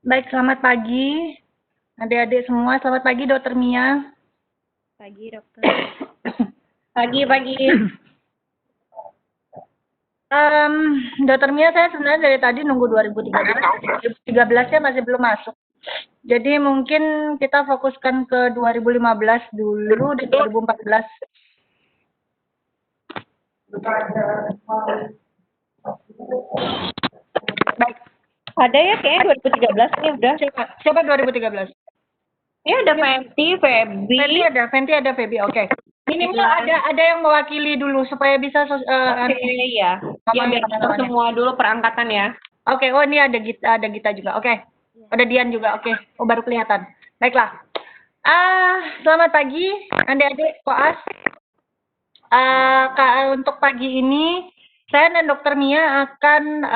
Baik, selamat pagi adik-adik semua. Selamat pagi, Dokter Mia. Pagi, dokter. Pagi, pagi. Dokter Mia, saya sebenarnya dari tadi nunggu 2013. 2013-nya masih belum masuk. Jadi mungkin kita fokuskan ke 2015 dulu dan 2014. Baik, Ada ya kayaknya 2013 nih udah. siapa 2013? Ini ada Fenty, Feby. Fenty ada, Feby. Oke. Minimal ada yang mewakili dulu supaya bisa Oke, ya. Ya, biar kita semua dulu perangkatan ya. Oke, oh ini ada Gita juga. Oke. Ada Dian juga. Oke. Oh, baru kelihatan. Baiklah. Selamat pagi adik-adik koas. Untuk pagi ini saya dan Dokter Mia akan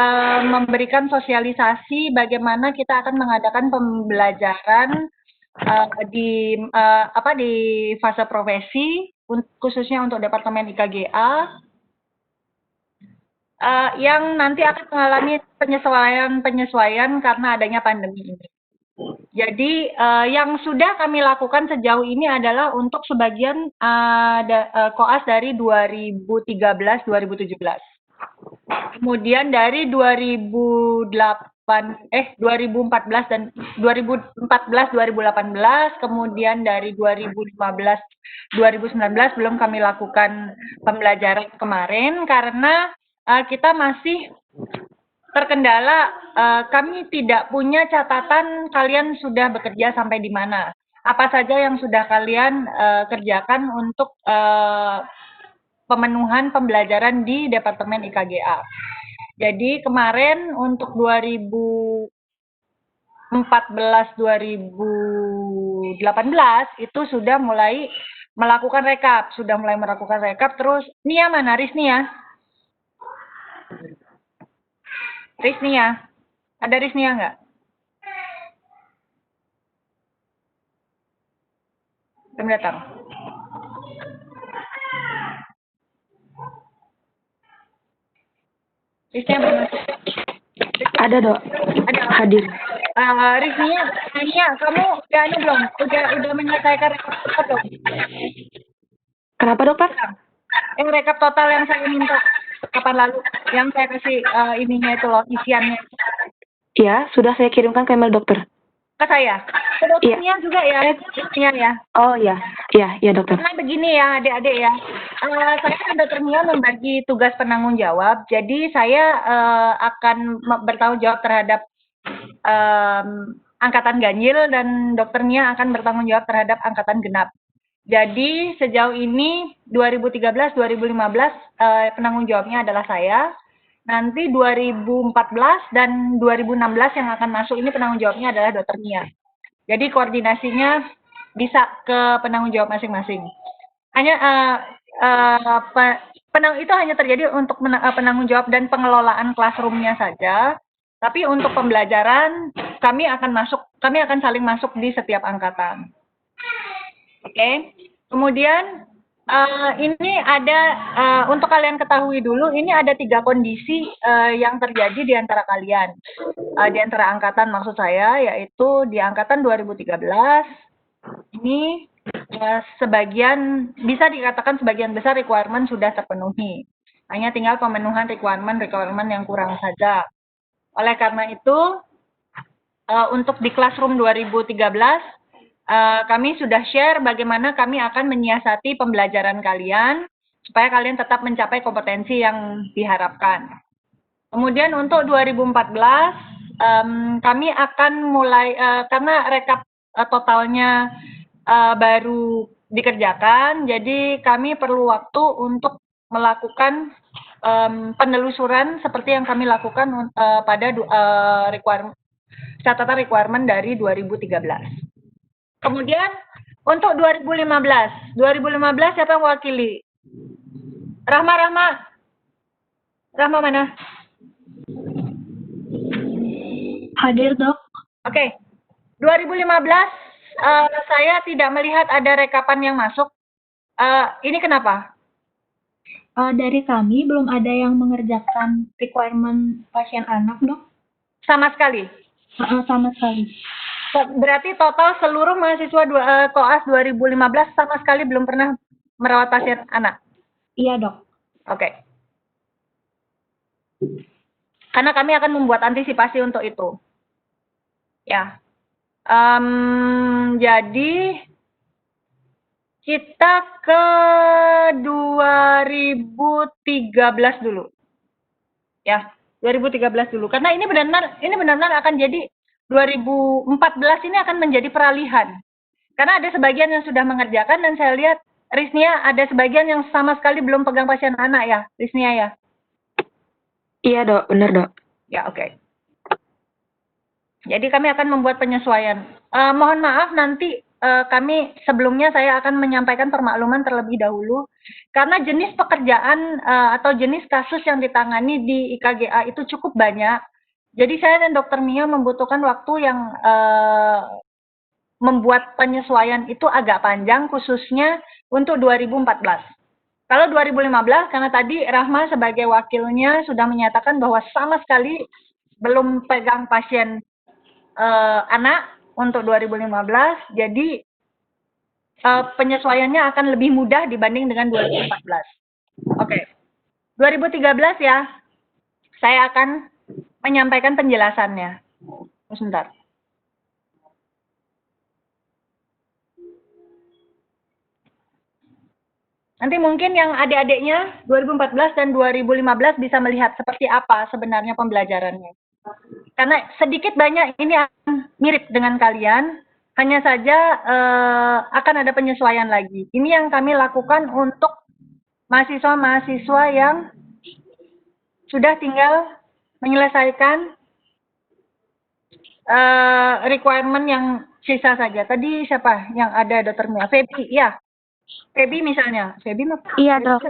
memberikan sosialisasi bagaimana kita akan mengadakan pembelajaran di fase profesi khususnya untuk Departemen IKGA yang nanti akan mengalami penyesuaian karena adanya pandemi ini. Jadi yang sudah kami lakukan sejauh ini adalah untuk sebagian koas dari 2013-2017. Kemudian dari 2014 dan 2014-2018, kemudian dari 2015-2019 belum kami lakukan pembelajaran kemarin karena kita masih terkendala kami tidak punya catatan kalian sudah bekerja sampai di mana. Apa saja yang sudah kalian kerjakan untuk pemenuhan pembelajaran di Departemen IKGA. Jadi kemarin untuk 2014-2018 itu sudah mulai melakukan rekap, terus Nia mana? Risnia? Ada Risnia nggak? Belum datang. Risnia belum masuk. Ada, Dok. Ada. Hadir. Risnia, kamu belum? Udah menyelesaikan rekap total belum? Kenapa, Dok, Pak? Yang rekap total yang saya minta kapan lalu, yang saya kasih ininya itu loh, isiannya. Iya, sudah saya kirimkan ke email dokter. Ke saya? Ke dokternya juga ya? Dokternya ya? Oh iya, iya dokter. Karena begini ya adik-adik ya, saya dan Dokter Mia membagi tugas penanggung jawab, jadi saya akan bertanggung jawab terhadap angkatan ganjil dan Dokter Mia akan bertanggung jawab terhadap angkatan genap. Jadi sejauh ini 2013-2015 penanggung jawabnya adalah saya. Nanti 2014 dan 2016 yang akan masuk ini penanggung jawabnya adalah Dokter Mia. Jadi koordinasinya bisa ke penanggung jawab masing-masing. Hanya itu hanya terjadi untuk penanggung jawab dan pengelolaan classroom-nya saja. Tapi untuk pembelajaran kami akan saling masuk di setiap angkatan. Oke. Kemudian ini ada untuk kalian ketahui dulu, ini ada 3 kondisi yang terjadi di antara kalian, di antara angkatan maksud saya, yaitu di angkatan 2013 ini sebagian bisa dikatakan sebagian besar requirement sudah terpenuhi, hanya tinggal pemenuhan requirement yang kurang saja. Oleh karena itu untuk di classroom 2013 kami sudah share bagaimana kami akan menyiasati pembelajaran kalian supaya kalian tetap mencapai kompetensi yang diharapkan. Kemudian untuk 2014 kami akan mulai karena rekap totalnya baru dikerjakan, jadi kami perlu waktu untuk melakukan penelusuran seperti yang kami lakukan pada catatan requirement dari 2013. Kemudian untuk 2015 siapa yang mewakili? Rahma mana? Hadir, Dok. Oke. 2015 saya tidak melihat ada rekapan yang masuk. Ini kenapa? Dari kami belum ada yang mengerjakan requirement pasien anak, Dok. Sama sekali. Sama sekali. Berarti total seluruh mahasiswa koas 2015 sama sekali belum pernah merawat pasien anak. Iya, Dok. Oke. Karena kami akan membuat antisipasi untuk itu. Ya. Jadi kita ke 2013 dulu. Ya, 2013 dulu. Karena ini benar-benar akan jadi 2014 ini akan menjadi peralihan. Karena ada sebagian yang sudah mengerjakan dan saya lihat Risnia ada sebagian yang sama sekali belum pegang pasien anak ya, Risnia ya. Iya, Dok. Benar, Dok. Ya, oke. Jadi kami akan membuat penyesuaian. Mohon maaf nanti kami sebelumnya saya akan menyampaikan permakluman terlebih dahulu karena jenis pekerjaan atau jenis kasus yang ditangani di IKGA itu cukup banyak. Jadi saya dan Dr. Mia membutuhkan waktu yang membuat penyesuaian itu agak panjang khususnya untuk 2014. Kalau 2015 karena tadi Rahma sebagai wakilnya sudah menyatakan bahwa sama sekali belum pegang pasien anak untuk 2015, jadi penyesuaiannya akan lebih mudah dibanding dengan 2014. Oke. 2013 ya, saya akan menyampaikan penjelasannya. Sebentar. Nanti mungkin yang adik-adiknya 2014 dan 2015 bisa melihat seperti apa sebenarnya pembelajarannya. Karena sedikit banyak ini akan mirip dengan kalian, hanya saja akan ada penyesuaian lagi. Ini yang kami lakukan untuk mahasiswa-mahasiswa yang sudah tinggal menyelesaikan requirement yang sisa saja. Tadi siapa yang ada Dr. Mia? Feby, ya. Feby misalnya. Feby mah? Iya, Dok.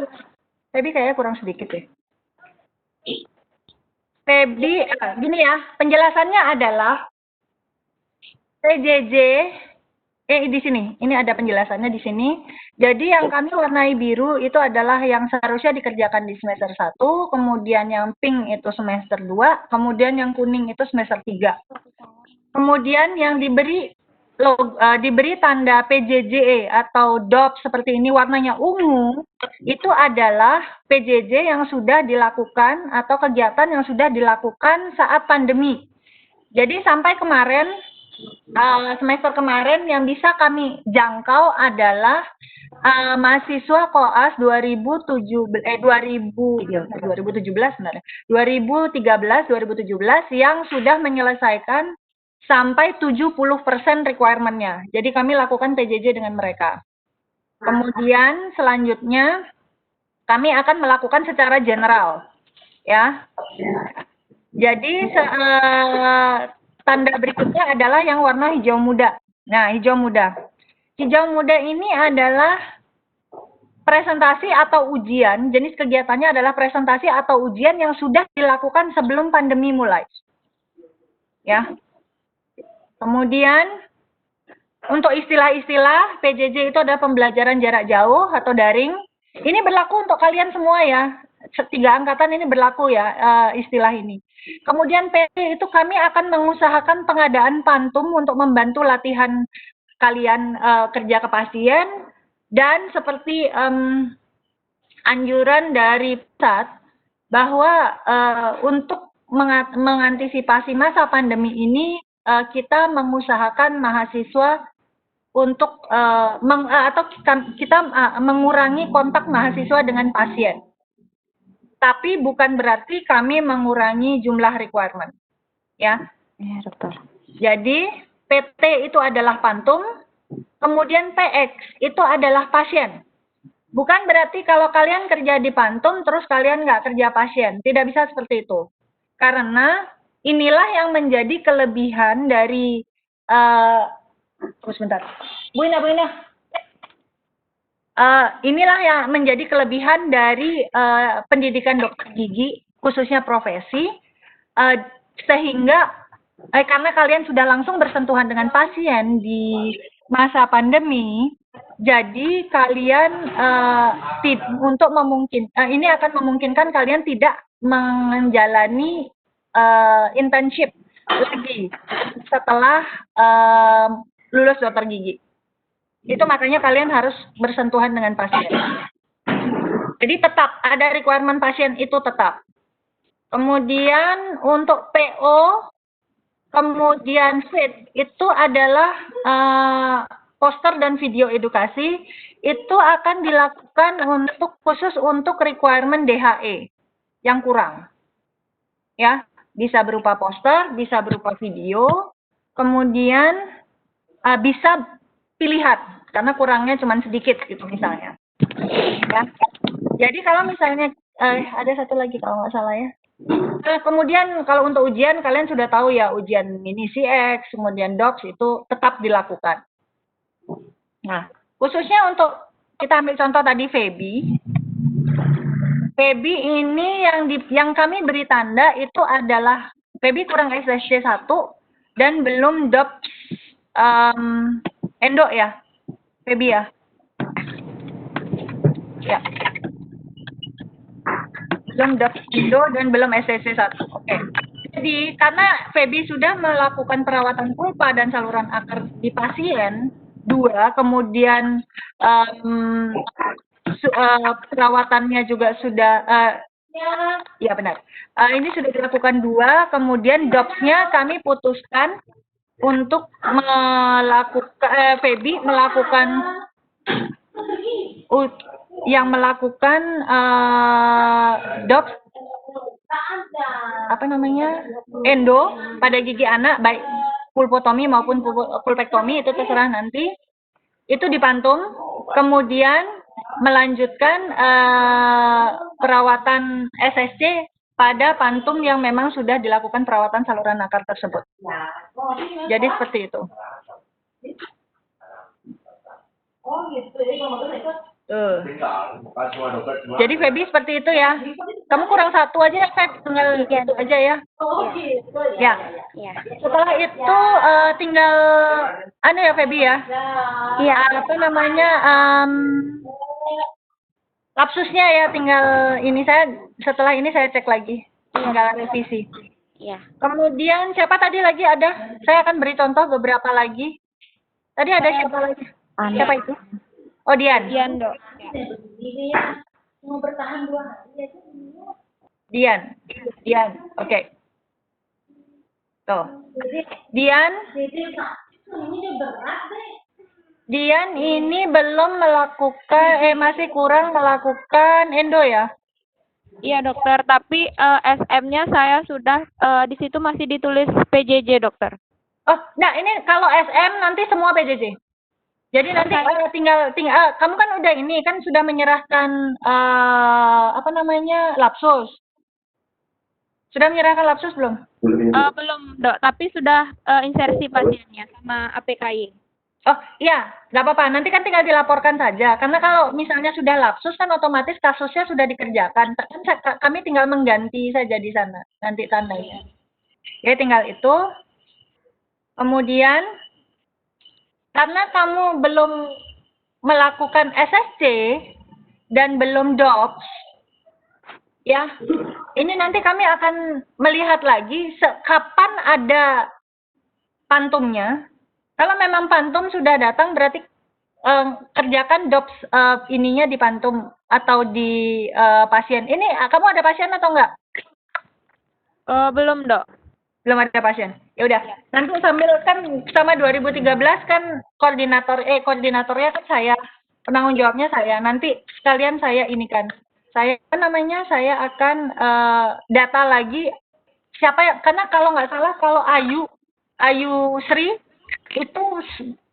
Feby kayaknya kurang sedikit ya. Feby, gini ya, penjelasannya adalah PJJ, di sini, ini ada penjelasannya di sini. Jadi yang kami warnai biru itu adalah yang seharusnya dikerjakan di semester 1, kemudian yang pink itu semester 2, kemudian yang kuning itu semester 3. Kemudian yang diberi tanda PJJ atau DOP seperti ini warnanya ungu, itu adalah PJJ yang sudah dilakukan atau kegiatan yang sudah dilakukan saat pandemi. Jadi sampai kemarin, semester kemarin yang bisa kami jangkau adalah mahasiswa koas 2013 sebenarnya. 2013 yang sudah menyelesaikan sampai 70% requirement-nya. Jadi kami lakukan PJJ dengan mereka. Kemudian selanjutnya kami akan melakukan secara general, ya. Jadi tanda berikutnya adalah yang warna hijau muda. Nah, hijau muda. Hijau muda ini adalah presentasi atau ujian. Jenis kegiatannya adalah presentasi atau ujian yang sudah dilakukan sebelum pandemi mulai. Ya. Kemudian untuk istilah-istilah PJJ itu adalah pembelajaran jarak jauh atau daring. Ini berlaku untuk kalian semua ya. 3 angkatan ini berlaku ya istilah ini. Kemudian PT itu kami akan mengusahakan pengadaan pantum untuk membantu latihan kalian kerja ke pasien dan seperti anjuran dari pusat bahwa untuk mengantisipasi masa pandemi ini kita mengusahakan mahasiswa untuk kita mengurangi kontak mahasiswa dengan pasien. Tapi bukan berarti kami mengurangi jumlah requirement. Ya. Iya, Dokter. Jadi PT itu adalah pantum, kemudian PX itu adalah pasien. Bukan berarti kalau kalian kerja di pantum terus kalian nggak kerja pasien. Tidak bisa seperti itu. Karena inilah yang menjadi kelebihan dari sebentar. Bu Ina. Inilah yang menjadi kelebihan dari pendidikan dokter gigi, khususnya profesi, sehingga karena kalian sudah langsung bersentuhan dengan pasien di masa pandemi, jadi kalian ini akan memungkinkan kalian tidak menjalani internship lagi setelah lulus dokter gigi. Itu makanya kalian harus bersentuhan dengan pasien. Jadi tetap ada requirement pasien itu tetap. Kemudian untuk PO, kemudian fit itu adalah poster dan video edukasi itu akan dilakukan untuk khusus untuk requirement DHE yang kurang. Ya, bisa berupa poster, bisa berupa video, kemudian bisa pilihan karena kurangnya cuma sedikit gitu misalnya. Ya. Jadi kalau misalnya ada satu lagi kalau nggak salah ya. Nah, kemudian kalau untuk ujian kalian sudah tahu ya ujian mini CX, kemudian DOPS itu tetap dilakukan. Nah, khususnya untuk kita ambil contoh tadi Feby. Feby ini yang kami beri tanda itu adalah Feby kurang SSC 1 dan belum DOPS endo ya. Feby ya. Ya. Belum DOPS endo dan belum SSC 1. Oke. Jadi karena Feby sudah melakukan perawatan pulpa dan saluran akar di pasien 2, kemudian perawatannya juga sudah ya benar. Ini sudah dilakukan 2, kemudian DOPS-nya kami putuskan untuk melakukan Feby melakukan yang melakukan DOPS apa namanya endo pada gigi anak baik pulpotomi maupun pulpektomi itu terserah nanti itu dipantum kemudian melanjutkan perawatan SSC pada pantum yang memang sudah dilakukan perawatan saluran akar tersebut. Jadi seperti itu. Jadi Feby seperti itu ya. Kamu kurang 1 aja ya, Feb. Tinggal itu aja ya. Ya. Setelah itu tinggal ya Feby ya. Iya. Apa namanya lapsusnya ya tinggal ini setelah ini saya cek lagi. Tinggal revisi. Iya. Kemudian siapa tadi lagi ada? Saya akan beri contoh beberapa lagi. Tadi ada siapa lagi? Siapa itu? Oh, Dian. Dian, Dok. Dian. Oke. Tuh. Dian ini belum melakukan masih kurang melakukan endo ya? Iya, dokter. Tapi SM-nya saya sudah di situ masih ditulis PJJ, dokter. Oh, nah ini kalau SM nanti semua PJJ. Jadi nanti tinggal kamu kan udah ini kan sudah menyerahkan apa namanya lapsus. Sudah menyerahkan lapsus belum? Belum, Dok. Tapi sudah insersi pasiennya sama APKI. Oh iya, nggak apa-apa. Nanti kan tinggal dilaporkan saja. Karena kalau misalnya sudah lapsus kan otomatis kasusnya sudah dikerjakan. Kan kami tinggal mengganti saja di sana. Nanti tandanya. Jadi tinggal itu. Kemudian karena kamu belum melakukan SSC dan belum DOPS, ya, ini nanti kami akan melihat lagi kapan ada pantumnya. Kalau memang pantum sudah datang, berarti kerjakan DOPS ininya di pantum atau di pasien. Ini kamu ada pasien atau enggak? Belum, Dok. Belum ada pasien. Ya udah. Nanti sambil kan sama 2013 kan koordinatornya kan saya, penanggung jawabnya saya. Nanti sekalian saya ini kan. Saya saya akan data lagi siapa ya, karena kalau nggak salah kalau Ayu Sri itu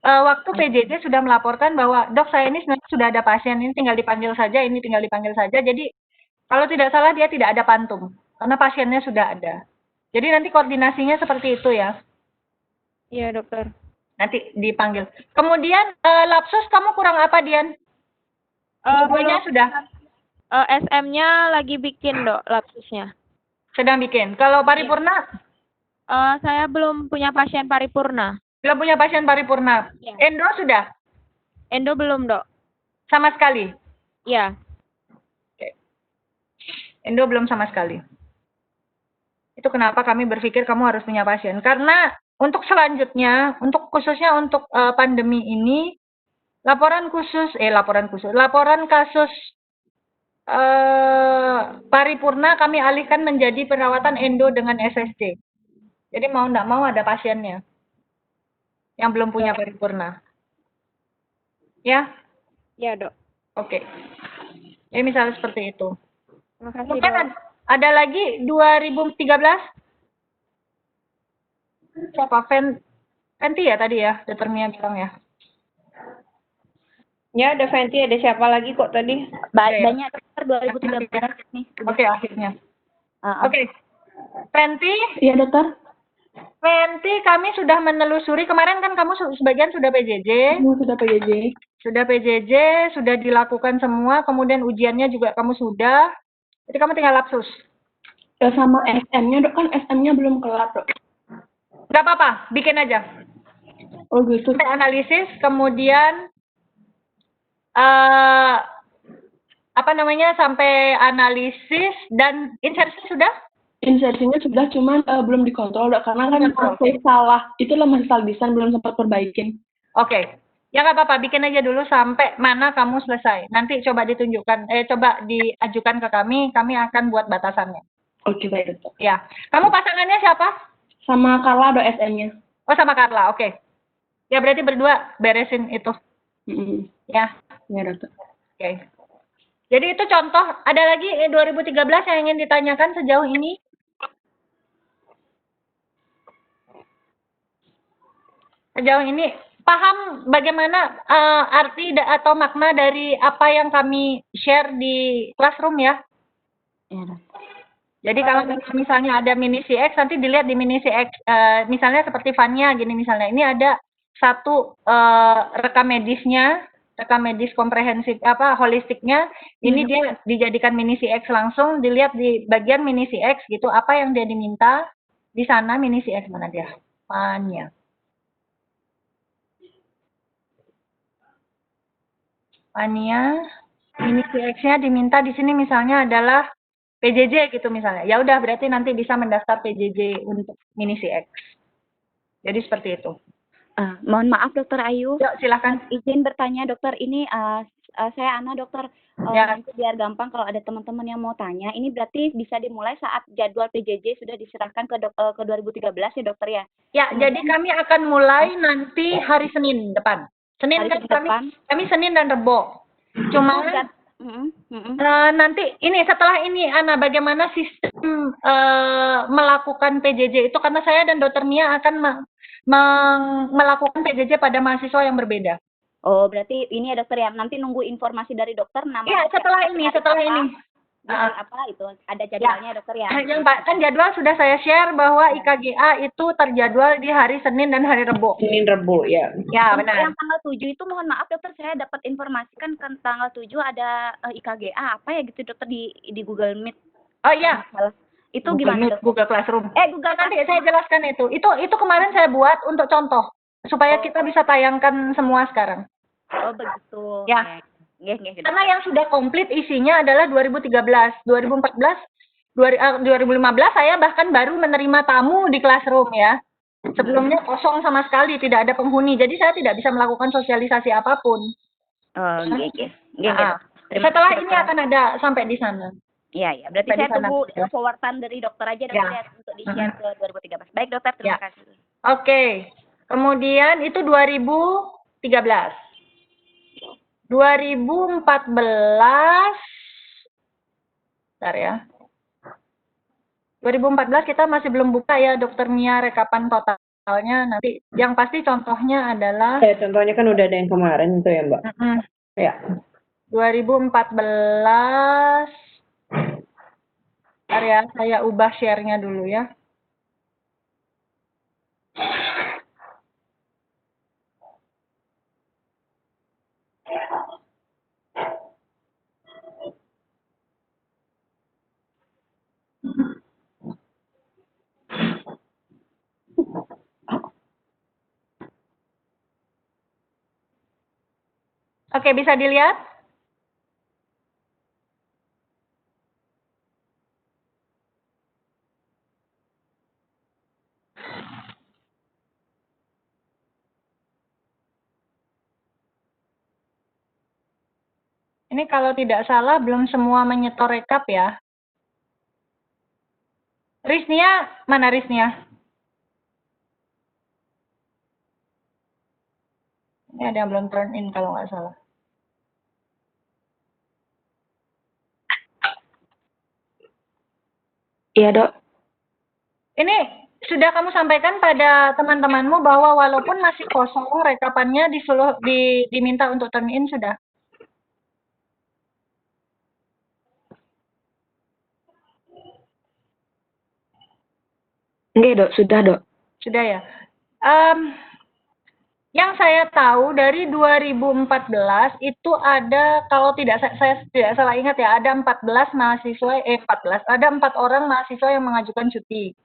waktu PJJ sudah melaporkan bahwa dok saya ini sebenarnya sudah ada pasien, ini tinggal dipanggil saja, ini tinggal dipanggil saja. Jadi kalau tidak salah dia tidak ada pantum karena pasiennya sudah ada. Jadi nanti koordinasinya seperti itu ya. Iya, dokter. Nanti dipanggil. Kemudian lapsus kamu kurang apa, Dian? Bukunya sudah. SM-nya lagi bikin, Dok, lapsusnya. Sedang bikin. Kalau paripurna? Saya belum punya pasien paripurna. Belum punya pasien paripurna. Ya. Endo sudah? Endo belum, Dok. Sama sekali? Iya. Oke. Endo belum sama sekali. Itu kenapa kami berpikir kamu harus punya pasien. Karena untuk selanjutnya, khususnya untuk pandemi ini, laporan kasus paripurna kami alihkan menjadi perawatan endo dengan SSC. Jadi mau nggak mau ada pasiennya yang belum punya paripurna. Ya, Iya, Dok. oke. Jadi misalnya seperti itu. Makasih, Mungkin Dok. ada lagi 2013? Siapa? Fenty ya tadi ya, Dokter Mia bilang ya. Ya, ada Fenty, ada siapa lagi kok tadi? Oke. Banyak dokter 2013 nih. Oke, akhirnya. Ah, Oke. Fenty, Iya, dokter. kami sudah menelusuri. Kemarin kan kamu sebagian sudah PJJ. Kamu sudah PJJ. Sudah PJJ, sudah dilakukan semua. Kemudian ujiannya juga kamu sudah. Jadi kamu tinggal lapsus. Sama SM-nya, dok, kan SM-nya belum kelar, dok. Nggak apa-apa, bikin aja. Oh, gitu. Sampai analisis, kemudian sampai analisis dan insersi sudah? Insersinya sudah, cuman belum dikontrol, dok. Karena kan Kontrol. masih salah. Itulah masih salah desain, belum sempat perbaikin. Oke. Ya nggak apa-apa, bikin aja dulu sampai mana kamu selesai. Nanti coba coba diajukan ke kami akan buat batasannya. Oke, baik, dokter. Ya. Kamu pasangannya siapa? Sama Carla, dok, SM-nya. Oh, sama Carla, oke. Ya berarti berdua beresin itu. Ya. Ya, dokter. Oke. Jadi itu contoh. Ada lagi 2013 yang ingin ditanyakan sejauh ini? Sejauh ini paham bagaimana arti atau makna dari apa yang kami share di classroom ya? Iya, dok. Jadi kalau misalnya ada mini CX, nanti dilihat di mini CX, misalnya seperti Vanya gini misalnya. Ini ada satu rekam medis komprehensif holistiknya. Ini dia dijadikan mini CX langsung, dilihat di bagian mini CX gitu, apa yang dia diminta di sana mini CX mana dia? Vanya. Vanya, mini CX-nya diminta di sini misalnya adalah PJJ gitu misalnya. Ya udah berarti nanti bisa mendaftar PJJ untuk mini CX. Jadi seperti itu. Mohon maaf Dokter Ayu, Yuk silakan. izin bertanya dokter, ini saya Ana dokter, Ya. nanti biar gampang kalau ada teman-teman yang mau tanya, ini berarti bisa dimulai saat jadwal PJJ sudah diserahkan ke 2013 ya dokter ya? Ya, jadi kami akan mulai nanti hari Senin depan. Senin Hari kan Senin depan? kami Senin dan Rebo. Cuma nanti ini setelah ini Ana bagaimana sistem melakukan PJJ itu, karena saya dan Dokter Mia akan melakukan PJJ pada mahasiswa yang berbeda. Oh, berarti ini ya dokter ya, nanti nunggu informasi dari dokter nama. Iya, setelah ini. Apa itu ada jadwalnya dokter ya? Yang kan jadwal sudah saya share bahwa IKGA itu terjadwal di hari Senin dan hari Rebo. Senin Rebo, ya. Ya, Untuk benar. yang tanggal 7 itu mohon maaf dokter, saya dapat informasi kan tanggal 7 ada IKGA apa ya gitu dokter di Google Meet. Oh iya, Itu gimana dokter? Google Classroom. Google Nanti saya jelaskan itu. Itu kemarin saya buat untuk contoh supaya kita bisa tayangkan semua sekarang. Oh begitu. Ya. Nggih. Karena yang sudah komplit isinya adalah 2013, 2014, 2015 saya bahkan baru menerima tamu di Classroom ya. Sebelumnya kosong sama sekali, tidak ada penghuni. Jadi saya tidak bisa melakukan sosialisasi apapun. Oh, nggih. Setelah ini akan ada sampai di sana. Iya. Berarti Sampai di saya sana. tunggu forwardan dari dokter aja dokter ya untuk di-share ke 2013. Baik dokter, terima kasih. Oke. Kemudian itu 2013. 2014, bentar ya. 2014 kita masih belum buka ya Dokter Mia rekapan totalnya. Nanti yang pasti contohnya adalah. Ya, contohnya kan udah ada yang kemarin itu ya Mbak. Ya. 2014. Bentar ya, saya ubah share-nya dulu ya. Oke, bisa dilihat? Ini kalau tidak salah belum semua menyetor rekap ya. Riznia, mana Riznia? Ini ada yang belum turn in kalau nggak salah. Iya, Dok. Ini sudah kamu sampaikan pada teman-temanmu bahwa walaupun masih kosong rekapannya diminta untuk turn in sudah? Enggak, Dok. Sudah, Dok. Sudah ya. Yang saya tahu dari 2014 itu ada, kalau tidak saya tidak salah ingat ya, ada 14 mahasiswa, 14, ada 4 orang mahasiswa yang mengajukan cuti.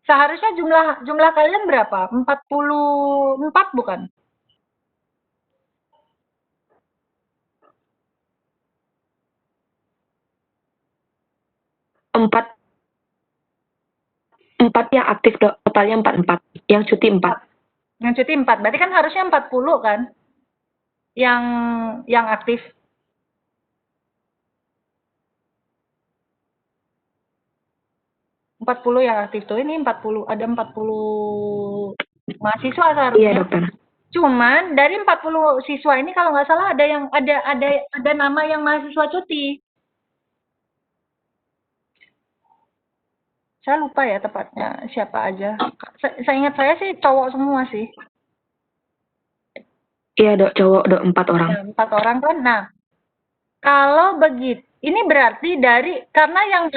Seharusnya jumlah kalian berapa? 44 bukan? Empat yang aktif, Dok. Totalnya 44. Yang cuti 4. Yang cuti 4, berarti kan harusnya 40 kan? Yang aktif. Empat puluh yang aktif tuh, ini 40, ada 40 mahasiswa seharusnya. Iya, Dokter. Cuman dari 40 siswa ini kalau nggak salah ada yang ada nama yang mahasiswa cuti. Saya lupa ya tepatnya siapa aja. Saya ingat saya sih cowok semua sih. Iya, Dok. Cowok, Dok. 4 orang. Ya, 4 orang kan. Nah, kalau begitu, ini berarti karena yang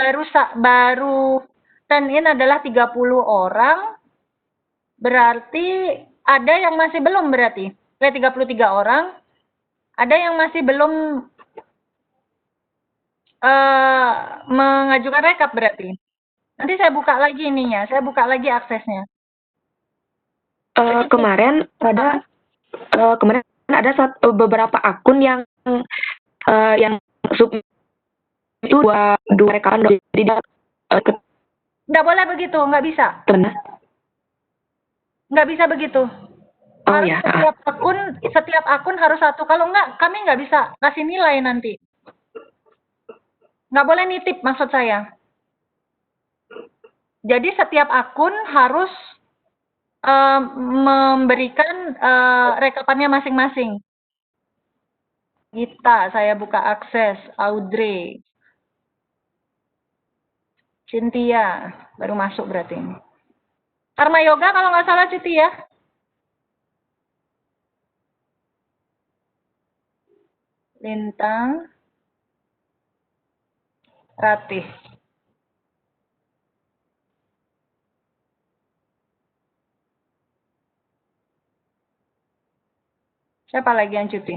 baru turn in adalah 30 orang, berarti ada yang masih belum berarti. 33 orang, ada yang masih belum mengajukan rekap berarti. Nanti saya buka lagi ininya, saya buka lagi aksesnya. Kemarin ada beberapa akun yang submit itu dua rekapan, Dok. Jadi Nggak boleh begitu, nggak bisa. benar. Nggak bisa begitu. Oh Harus ya. setiap akun harus satu. Kalau nggak, kami nggak bisa kasih nilai nanti. Nggak boleh nitip maksud saya. Jadi setiap akun harus memberikan rekapannya masing-masing. Gita, saya buka akses. Audrey. Cynthia, baru masuk berarti ini. Karma Yoga kalau nggak salah cuti ya. Lintang. Ratih. Siapa lagi yang cuti?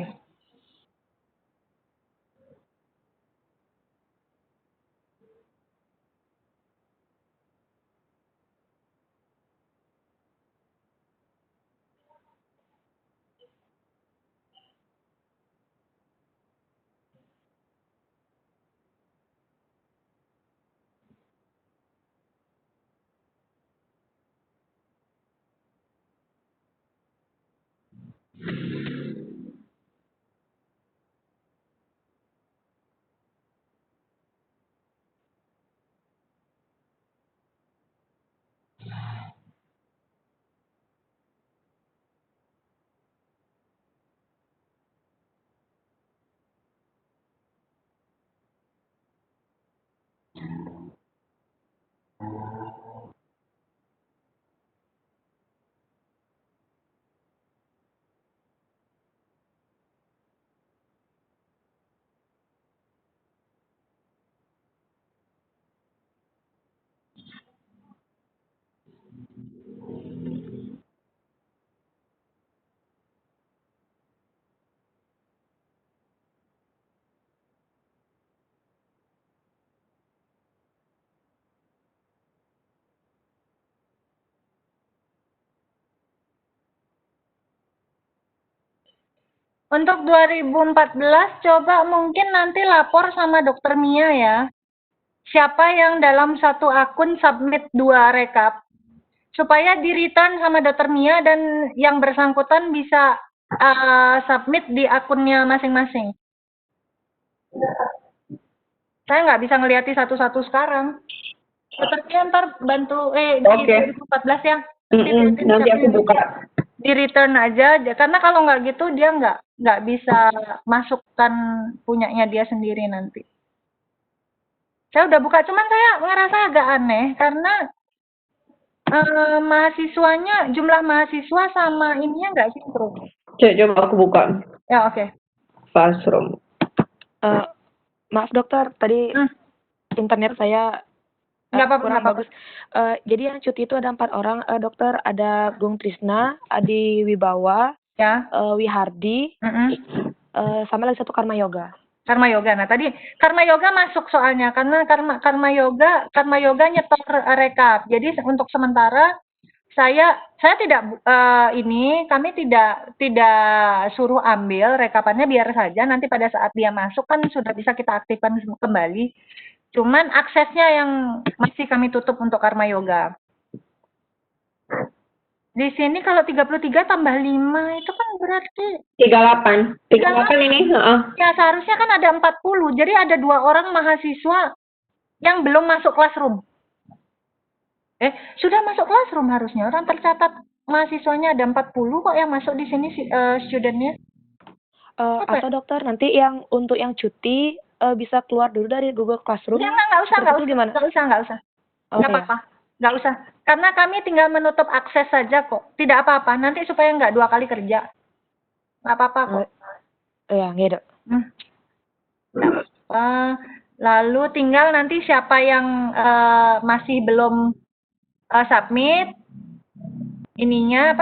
Untuk 2014 coba mungkin nanti lapor sama Dokter Mia ya. Siapa yang dalam satu akun submit 2 rekap. Supaya di-return sama Dokter Mia dan yang bersangkutan bisa submit di akunnya masing-masing. Saya nggak bisa ngelihati satu-satu sekarang. Dokter ntar bantu di Oke. 2014 ya. Nanti aku buka. Di return aja, karena kalau nggak gitu dia nggak bisa masukkan punyanya dia sendiri nanti. Saya udah buka, cuman saya ngerasa agak aneh karena mahasiswanya, jumlah mahasiswa sama ininya nggak sinkron. Coba aku buka. Ya oke. Classroom. Maaf dokter, tadi Hmm. internet saya Nggak apa-apa, kurang nggak apa-apa. bagus. Jadi yang cuti itu ada 4 orang, dokter. Ada Gung Trisna, Adi Wibawa, Ya. Wihardi, sama lagi satu Karma Yoga. Karma Yoga. Nah tadi Karma Yoga masuk soalnya karena Karma Yoga nyetor rekap. Jadi untuk sementara saya tidak kami tidak suruh ambil rekapannya, biar saja nanti pada saat dia masuk kan sudah bisa kita aktifkan kembali. Cuman aksesnya yang masih kami tutup untuk Karma Yoga. Di sini kalau 33 tambah 5 itu kan berarti 38. 38 ini, ya seharusnya kan ada 40. Jadi ada 2 orang mahasiswa yang belum masuk classroom. Sudah masuk classroom harusnya. Orang tercatat mahasiswanya ada 40 kok yang masuk di sini studentnya. Atau dokter, nanti yang untuk yang cuti bisa keluar dulu dari Google Classroom. Ya, nggak usah. Gimana? Nggak usah. Oh, Nggak apa-apa. Nggak usah. Karena kami tinggal menutup akses saja kok. Tidak apa-apa. Nanti supaya nggak 2 kali kerja. Nggak apa-apa kok. Ya, nggak dok. Lalu tinggal nanti siapa yang masih belum submit ininya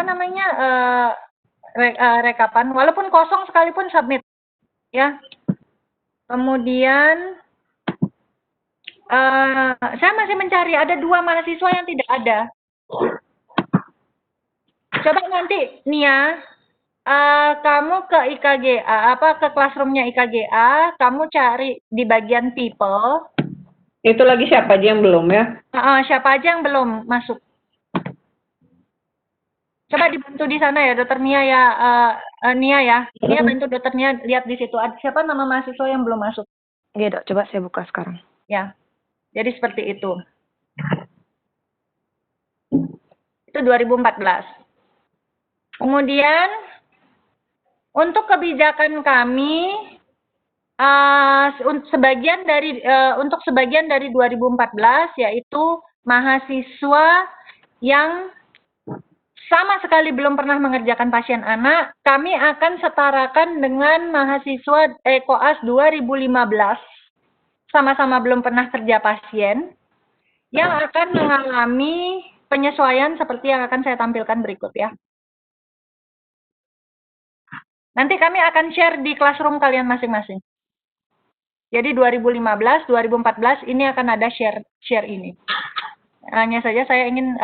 rekapan, walaupun kosong sekalipun submit ya. Kemudian saya masih mencari, ada 2 mahasiswa yang tidak ada. Coba nanti Nia, kamu ke IKGA, ke classroomnya IKGA, kamu cari di bagian people. Itu lagi siapa aja yang belum ya? Siapa aja yang belum masuk. Coba dibantu di sana ya, Dokter Nia ya, Nia ya. Nia bantu Dokter Nia lihat di situ. Siapa nama mahasiswa yang belum masuk? Oke dok, coba saya buka sekarang. Ya, jadi seperti itu. Itu 2014. Kemudian untuk kebijakan kami, untuk sebagian dari 2014 yaitu mahasiswa yang sama sekali belum pernah mengerjakan pasien anak, kami akan setarakan dengan mahasiswa koas 2015, sama-sama belum pernah kerja pasien, yang akan mengalami penyesuaian seperti yang akan saya tampilkan berikut ya. Nanti kami akan share di classroom kalian masing-masing. Jadi 2015, 2014 ini akan ada share ini. Hanya saja saya ingin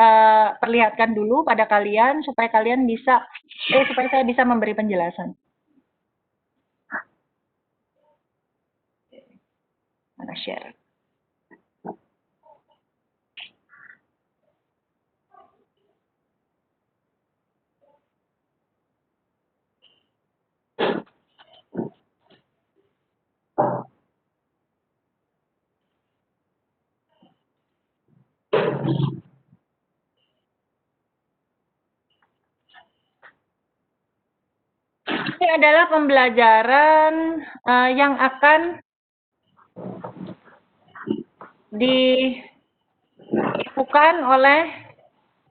perlihatkan dulu pada kalian supaya kalian bisa supaya saya bisa memberi penjelasan. Mana share? Ini adalah pembelajaran yang akan dilakukan oleh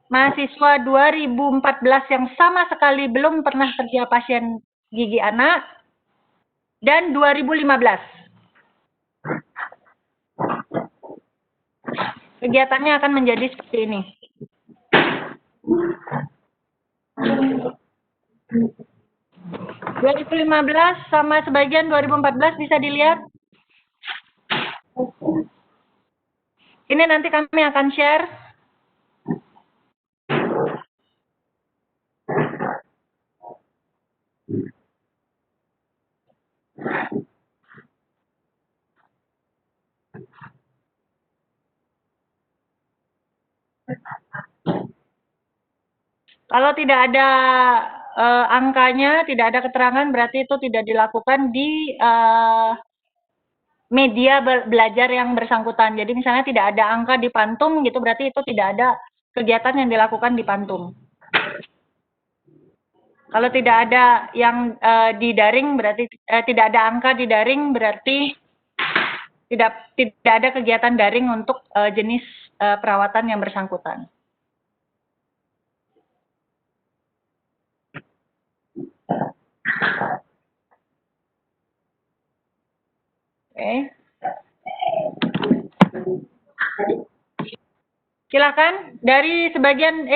mahasiswa 2014 yang sama sekali belum pernah kerja pasien gigi anak, dan 2015. Kegiatannya akan menjadi seperti ini. ...2015 sama sebagian 2014 bisa dilihat. Ini nanti kami akan share. Kalau tidak ada angkanya, tidak ada keterangan, berarti itu tidak dilakukan di media belajar yang bersangkutan. Jadi misalnya tidak ada angka di Pantum gitu, berarti itu tidak ada kegiatan yang dilakukan di Pantum. Kalau tidak ada yang di daring berarti tidak ada angka di daring berarti tidak ada kegiatan daring untuk jenis perawatan yang bersangkutan. Oke. Silakan dari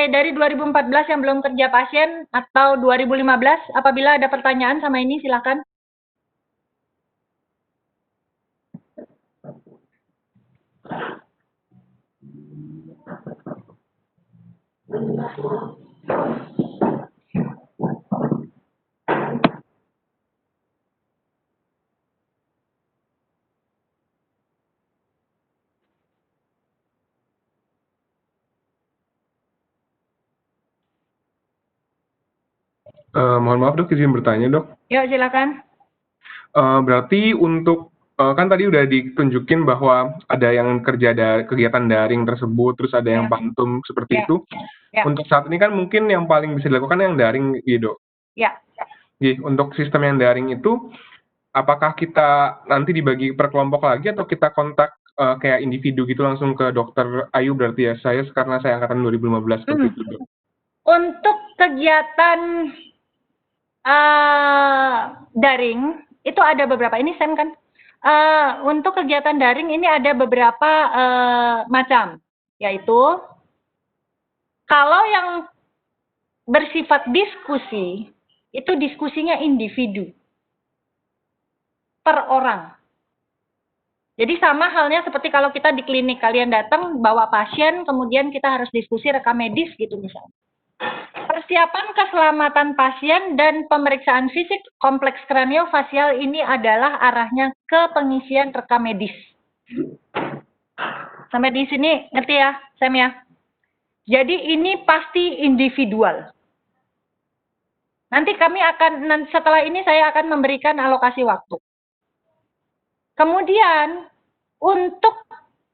dari 2014 yang belum kerja pasien atau 2015 apabila ada pertanyaan sama ini silakan. Mohon maaf dok, izin bertanya dok. Yuk silakan. Berarti untuk kan tadi udah ditunjukin bahwa ada yang kegiatan daring tersebut, terus ada yang pantum seperti itu. Ya. Untuk saat ini kan mungkin yang paling bisa dilakukan yang daring gitu dok. Ya. Untuk sistem yang daring itu, apakah kita nanti dibagi per kelompok lagi atau kita kontak kayak individu gitu langsung ke dokter Ayu berarti ya? Karena saya angkatan 2015 seperti itu dok. Untuk kegiatan daring itu ada beberapa. Ini Sam kan. Untuk kegiatan daring ini ada beberapa macam, yaitu kalau yang bersifat diskusi itu diskusinya individu per orang. Jadi sama halnya seperti kalau kita di klinik, kalian datang bawa pasien, kemudian kita harus diskusi rekam medis gitu misalnya. Persiapan keselamatan pasien dan pemeriksaan fisik kompleks kraniofacial ini adalah arahnya ke pengisian rekam medis. Sampai di sini ngerti ya, Sam ya? Jadi ini pasti individual. Nanti setelah ini saya akan memberikan alokasi waktu. Kemudian untuk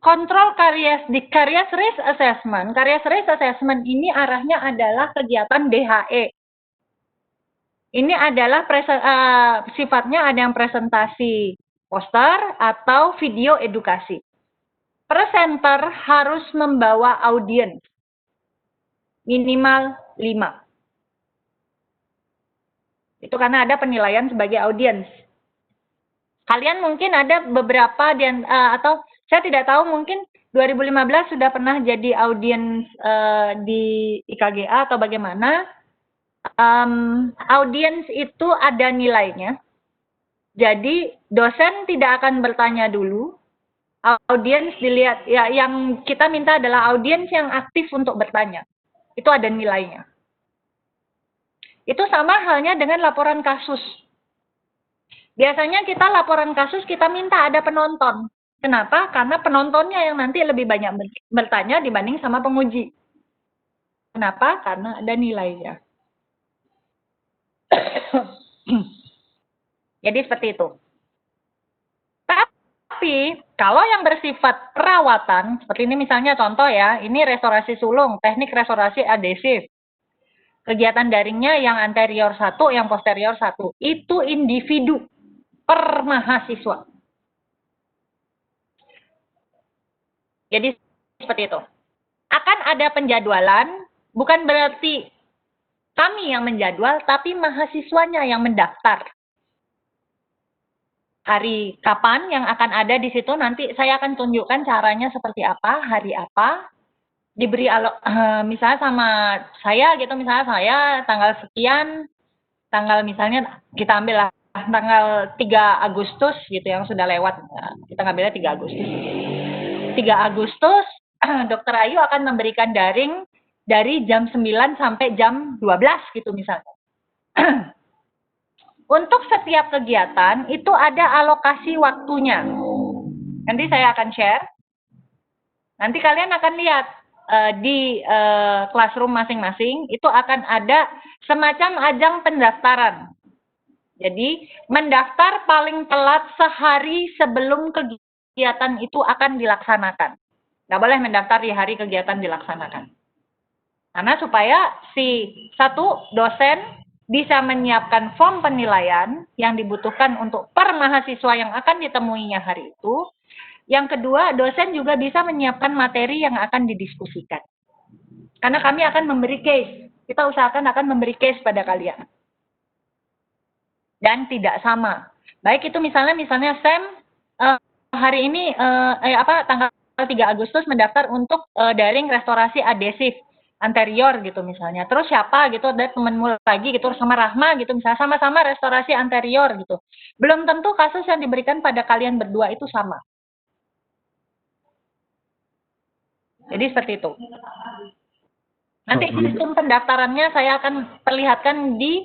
kontrol caries risk assessment. Caries risk assessment ini arahnya adalah kegiatan DHE. Ini adalah sifatnya ada yang presentasi poster atau video edukasi. Presenter harus membawa audiens. Minimal 5. Itu karena ada penilaian sebagai audiens. Kalian mungkin ada beberapa atau saya tidak tahu, mungkin 2015 sudah pernah jadi audiens di IKGA atau bagaimana. Audiens itu ada nilainya. Jadi dosen tidak akan bertanya dulu. Audiens dilihat, ya yang kita minta adalah audiens yang aktif untuk bertanya. Itu ada nilainya. Itu sama halnya dengan laporan kasus. Biasanya kita laporan kasus kita minta ada penonton. Kenapa? Karena penontonnya yang nanti lebih banyak bertanya dibanding sama penguji. Kenapa? Karena ada nilainya. Jadi seperti itu. Tapi kalau yang bersifat perawatan, seperti ini misalnya contoh ya, ini restorasi sulung, teknik restorasi adhesif. Kegiatan daringnya yang anterior 1, yang posterior 1. Itu individu per mahasiswa. Jadi seperti itu. Akan ada penjadwalan, bukan berarti kami yang menjadwal, tapi mahasiswanya yang mendaftar. Hari kapan yang akan ada di situ, nanti saya akan tunjukkan caranya seperti apa, hari apa. Diberi misalnya sama saya gitu, misalnya saya tanggal sekian, tanggal misalnya kita ambil lah tanggal 3 Agustus gitu yang sudah lewat, kita ngambilnya 3 Agustus. 3 Agustus, Dr. Ayu akan memberikan daring dari jam 9 sampai jam 12 gitu misalnya. Untuk setiap kegiatan itu ada alokasi waktunya. Nanti saya akan share. Nanti kalian akan lihat di classroom masing-masing itu akan ada semacam ajang pendaftaran. Jadi, mendaftar paling telat sehari sebelum kegiatan itu akan dilaksanakan. Nggak boleh mendaftar di hari kegiatan dilaksanakan. Karena supaya si satu dosen bisa menyiapkan form penilaian yang dibutuhkan untuk per mahasiswa yang akan ditemuinya hari itu. Yang kedua, dosen juga bisa menyiapkan materi yang akan didiskusikan. Karena kami akan memberi case. Kita usahakan akan memberi case pada kalian. Dan tidak sama. Baik itu misalnya Sam hari ini tanggal 3 Agustus mendaftar untuk daring restorasi adhesif anterior gitu misalnya. Terus siapa gitu, ada temenmu lagi gitu sama Rahma gitu misalnya, sama-sama restorasi anterior gitu. Belum tentu kasus yang diberikan pada kalian berdua itu sama. Jadi seperti itu. Nanti sistem pendaftarannya saya akan perlihatkan di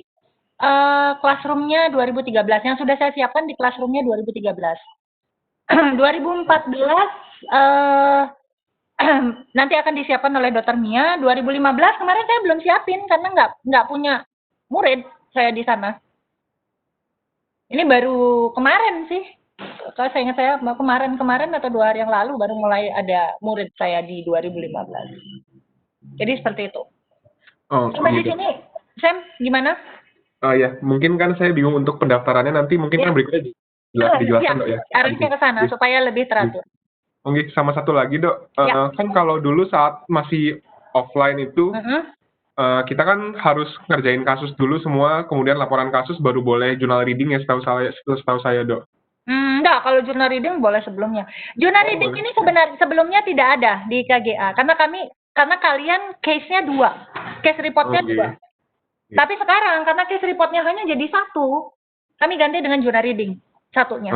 classroom-nya 2013. Yang sudah saya siapkan di classroom-nya 2013. 2014 nanti akan disiapkan oleh Dr. Mia. 2015 kemarin saya belum siapin karena nggak punya murid saya di sana. Ini baru kemarin sih. Kalau saya ingat saya kemarin atau 2 hari yang lalu baru mulai ada murid saya di 2015. Jadi seperti itu. Oh, Coba di gitu. sini, Sam, gimana? Ya, mungkin kan saya bingung untuk pendaftarannya nanti mungkin kan berikutnya dijelaskan Dok ya. Arahnya ke sana supaya lebih teratur. Oke, sama satu lagi Dok. Ya. Kan kalau dulu saat masih offline itu kita kan harus ngerjain kasus dulu semua, kemudian laporan kasus baru boleh journal reading ya setahu saya Dok. Enggak, kalau journal reading boleh sebelumnya. Journal reading ini sebenarnya sebelumnya tidak ada di KGA karena kalian case-nya 2, case report-nya 2. Tapi sekarang karena case report-nya hanya jadi 1, kami ganti dengan journal reading satunya.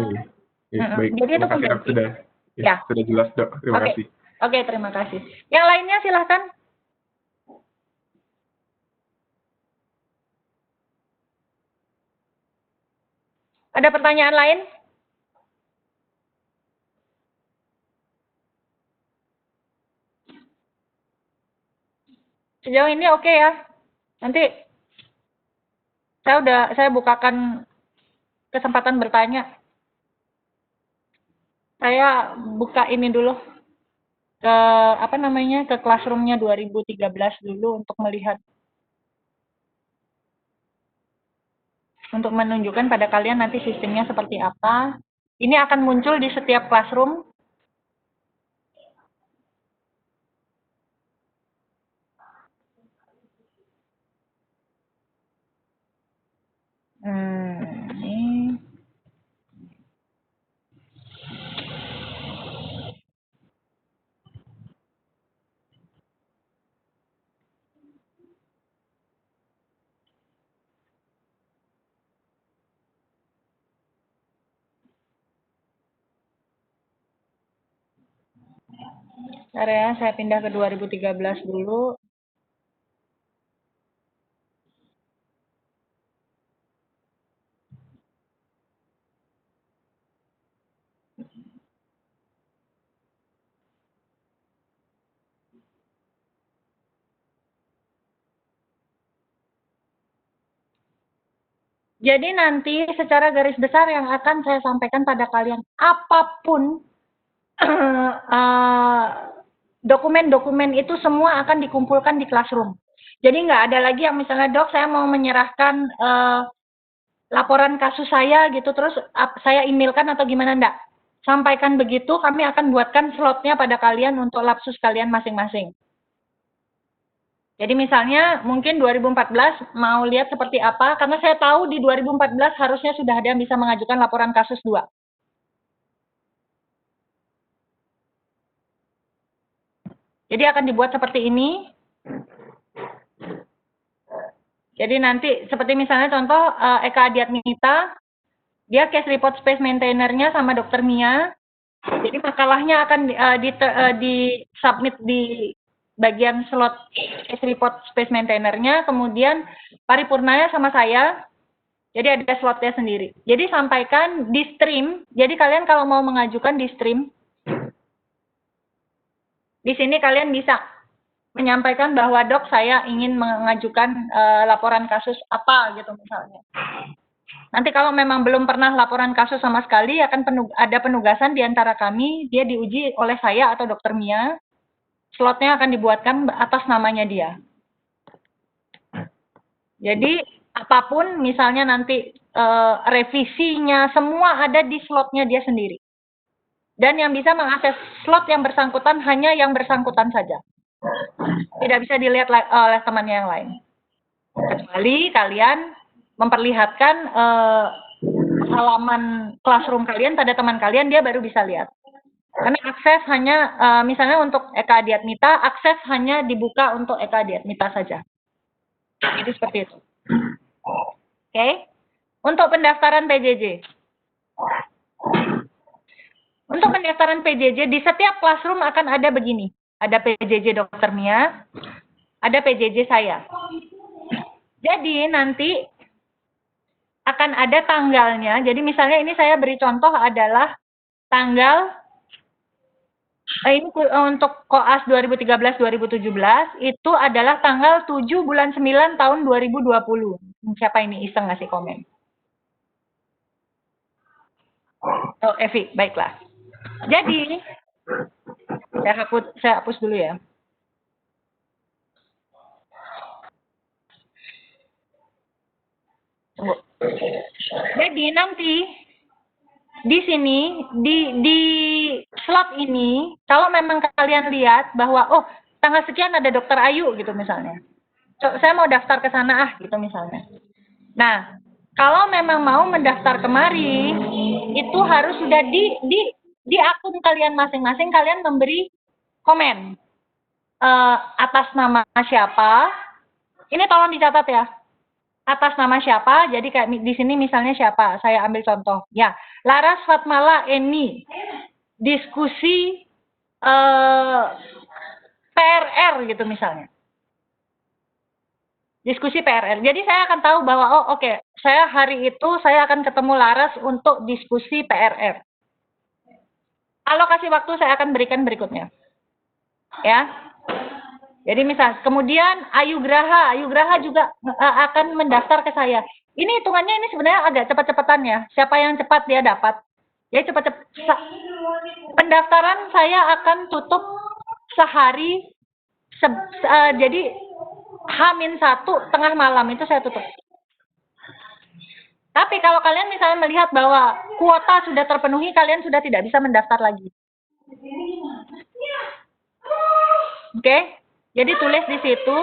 Baik. Jadi itu Terima kasih Dok, sudah jelas Dok. Terima kasih. Oke, terima kasih. Yang lainnya silahkan. Ada pertanyaan lain? Sejauh ini oke ya. Nanti saya bukakan kesempatan bertanya. Saya buka ini dulu ke classroom-nya 2013 dulu untuk melihat, untuk menunjukkan pada kalian nanti sistemnya seperti apa. Ini akan muncul di setiap classroom. Ini. Bentar ya, saya pindah ke 2013 dulu. Jadi nanti secara garis besar yang akan saya sampaikan pada kalian, apapun dokumen-dokumen itu semua akan dikumpulkan di classroom. Jadi nggak ada lagi yang misalnya, Dok, saya mau menyerahkan laporan kasus saya gitu, terus saya emailkan atau gimana, enggak. Sampaikan begitu, kami akan buatkan slotnya pada kalian untuk lapsus kalian masing-masing. Jadi misalnya mungkin 2014 mau lihat seperti apa, karena saya tahu di 2014 harusnya sudah ada yang bisa mengajukan laporan kasus 2. Jadi akan dibuat seperti ini. Jadi nanti seperti misalnya contoh Eka Adiatmita, dia case report space maintainer-nya sama Dr. Mia. Jadi makalahnya akan di-submit di bagian slot case report space maintainer-nya, kemudian paripurnanya sama saya. Jadi ada slotnya sendiri. Jadi sampaikan di stream. Jadi kalian kalau mau mengajukan di stream, di sini kalian bisa menyampaikan bahwa, Dok, saya ingin mengajukan laporan kasus apa gitu misalnya. Nanti kalau memang belum pernah laporan kasus sama sekali, akan ada penugasan di antara kami, dia diuji oleh saya atau dokter Mia, slotnya akan dibuatkan atas namanya dia. Jadi apapun misalnya nanti revisinya semua ada di slotnya dia sendiri. Dan yang bisa mengakses slot yang bersangkutan hanya yang bersangkutan saja. Tidak bisa dilihat oleh temannya yang lain. Kecuali kalian memperlihatkan halaman classroom kalian pada teman kalian, dia baru bisa lihat. Karena akses hanya, misalnya untuk Eka Adiatmita, akses hanya dibuka untuk Eka Adiatmita saja. Jadi seperti itu. Oke. Untuk pendaftaran PJJ. Untuk pendaftaran PJJ, di setiap classroom akan ada begini. Ada PJJ Dr. Mia, ada PJJ saya. Jadi nanti akan ada tanggalnya. Jadi misalnya ini saya beri contoh adalah tanggal, ini untuk koas 2013-2017, itu adalah tanggal 7 bulan 9 tahun 2020. Siapa ini iseng ngasih komen? Oh, Evi, baiklah. Jadi, saya hapus dulu ya. Tunggu. Jadi nanti di sini di slot ini, kalau memang kalian lihat bahwa oh tanggal sekian ada Dokter Ayu gitu misalnya, saya mau daftar ke sana gitu misalnya. Nah, kalau memang mau mendaftar kemari, itu harus sudah di akun kalian masing-masing kalian memberi komen atas nama siapa. Ini tolong dicatat ya. Atas nama siapa? Jadi kayak di sini misalnya siapa? Saya ambil contoh. Ya, Laras Fatmala Eni. Diskusi PRR gitu misalnya. Diskusi PRR. Jadi saya akan tahu bahwa oh oke, saya hari itu saya akan ketemu Laras untuk diskusi PRR. Alokasi waktu saya akan berikan berikutnya. Ya. Jadi misal, kemudian Ayu Graha juga akan mendaftar ke saya. Ini hitungannya ini sebenarnya agak cepat-cepatan ya. Siapa yang cepat dia dapat. Ya cepat-cepat. Pendaftaran saya akan tutup sehari. Jadi H-1 tengah malam itu saya tutup. Tapi kalau kalian misalnya melihat bahwa kuota sudah terpenuhi, kalian sudah tidak bisa mendaftar lagi. Oke? Jadi tulis di situ,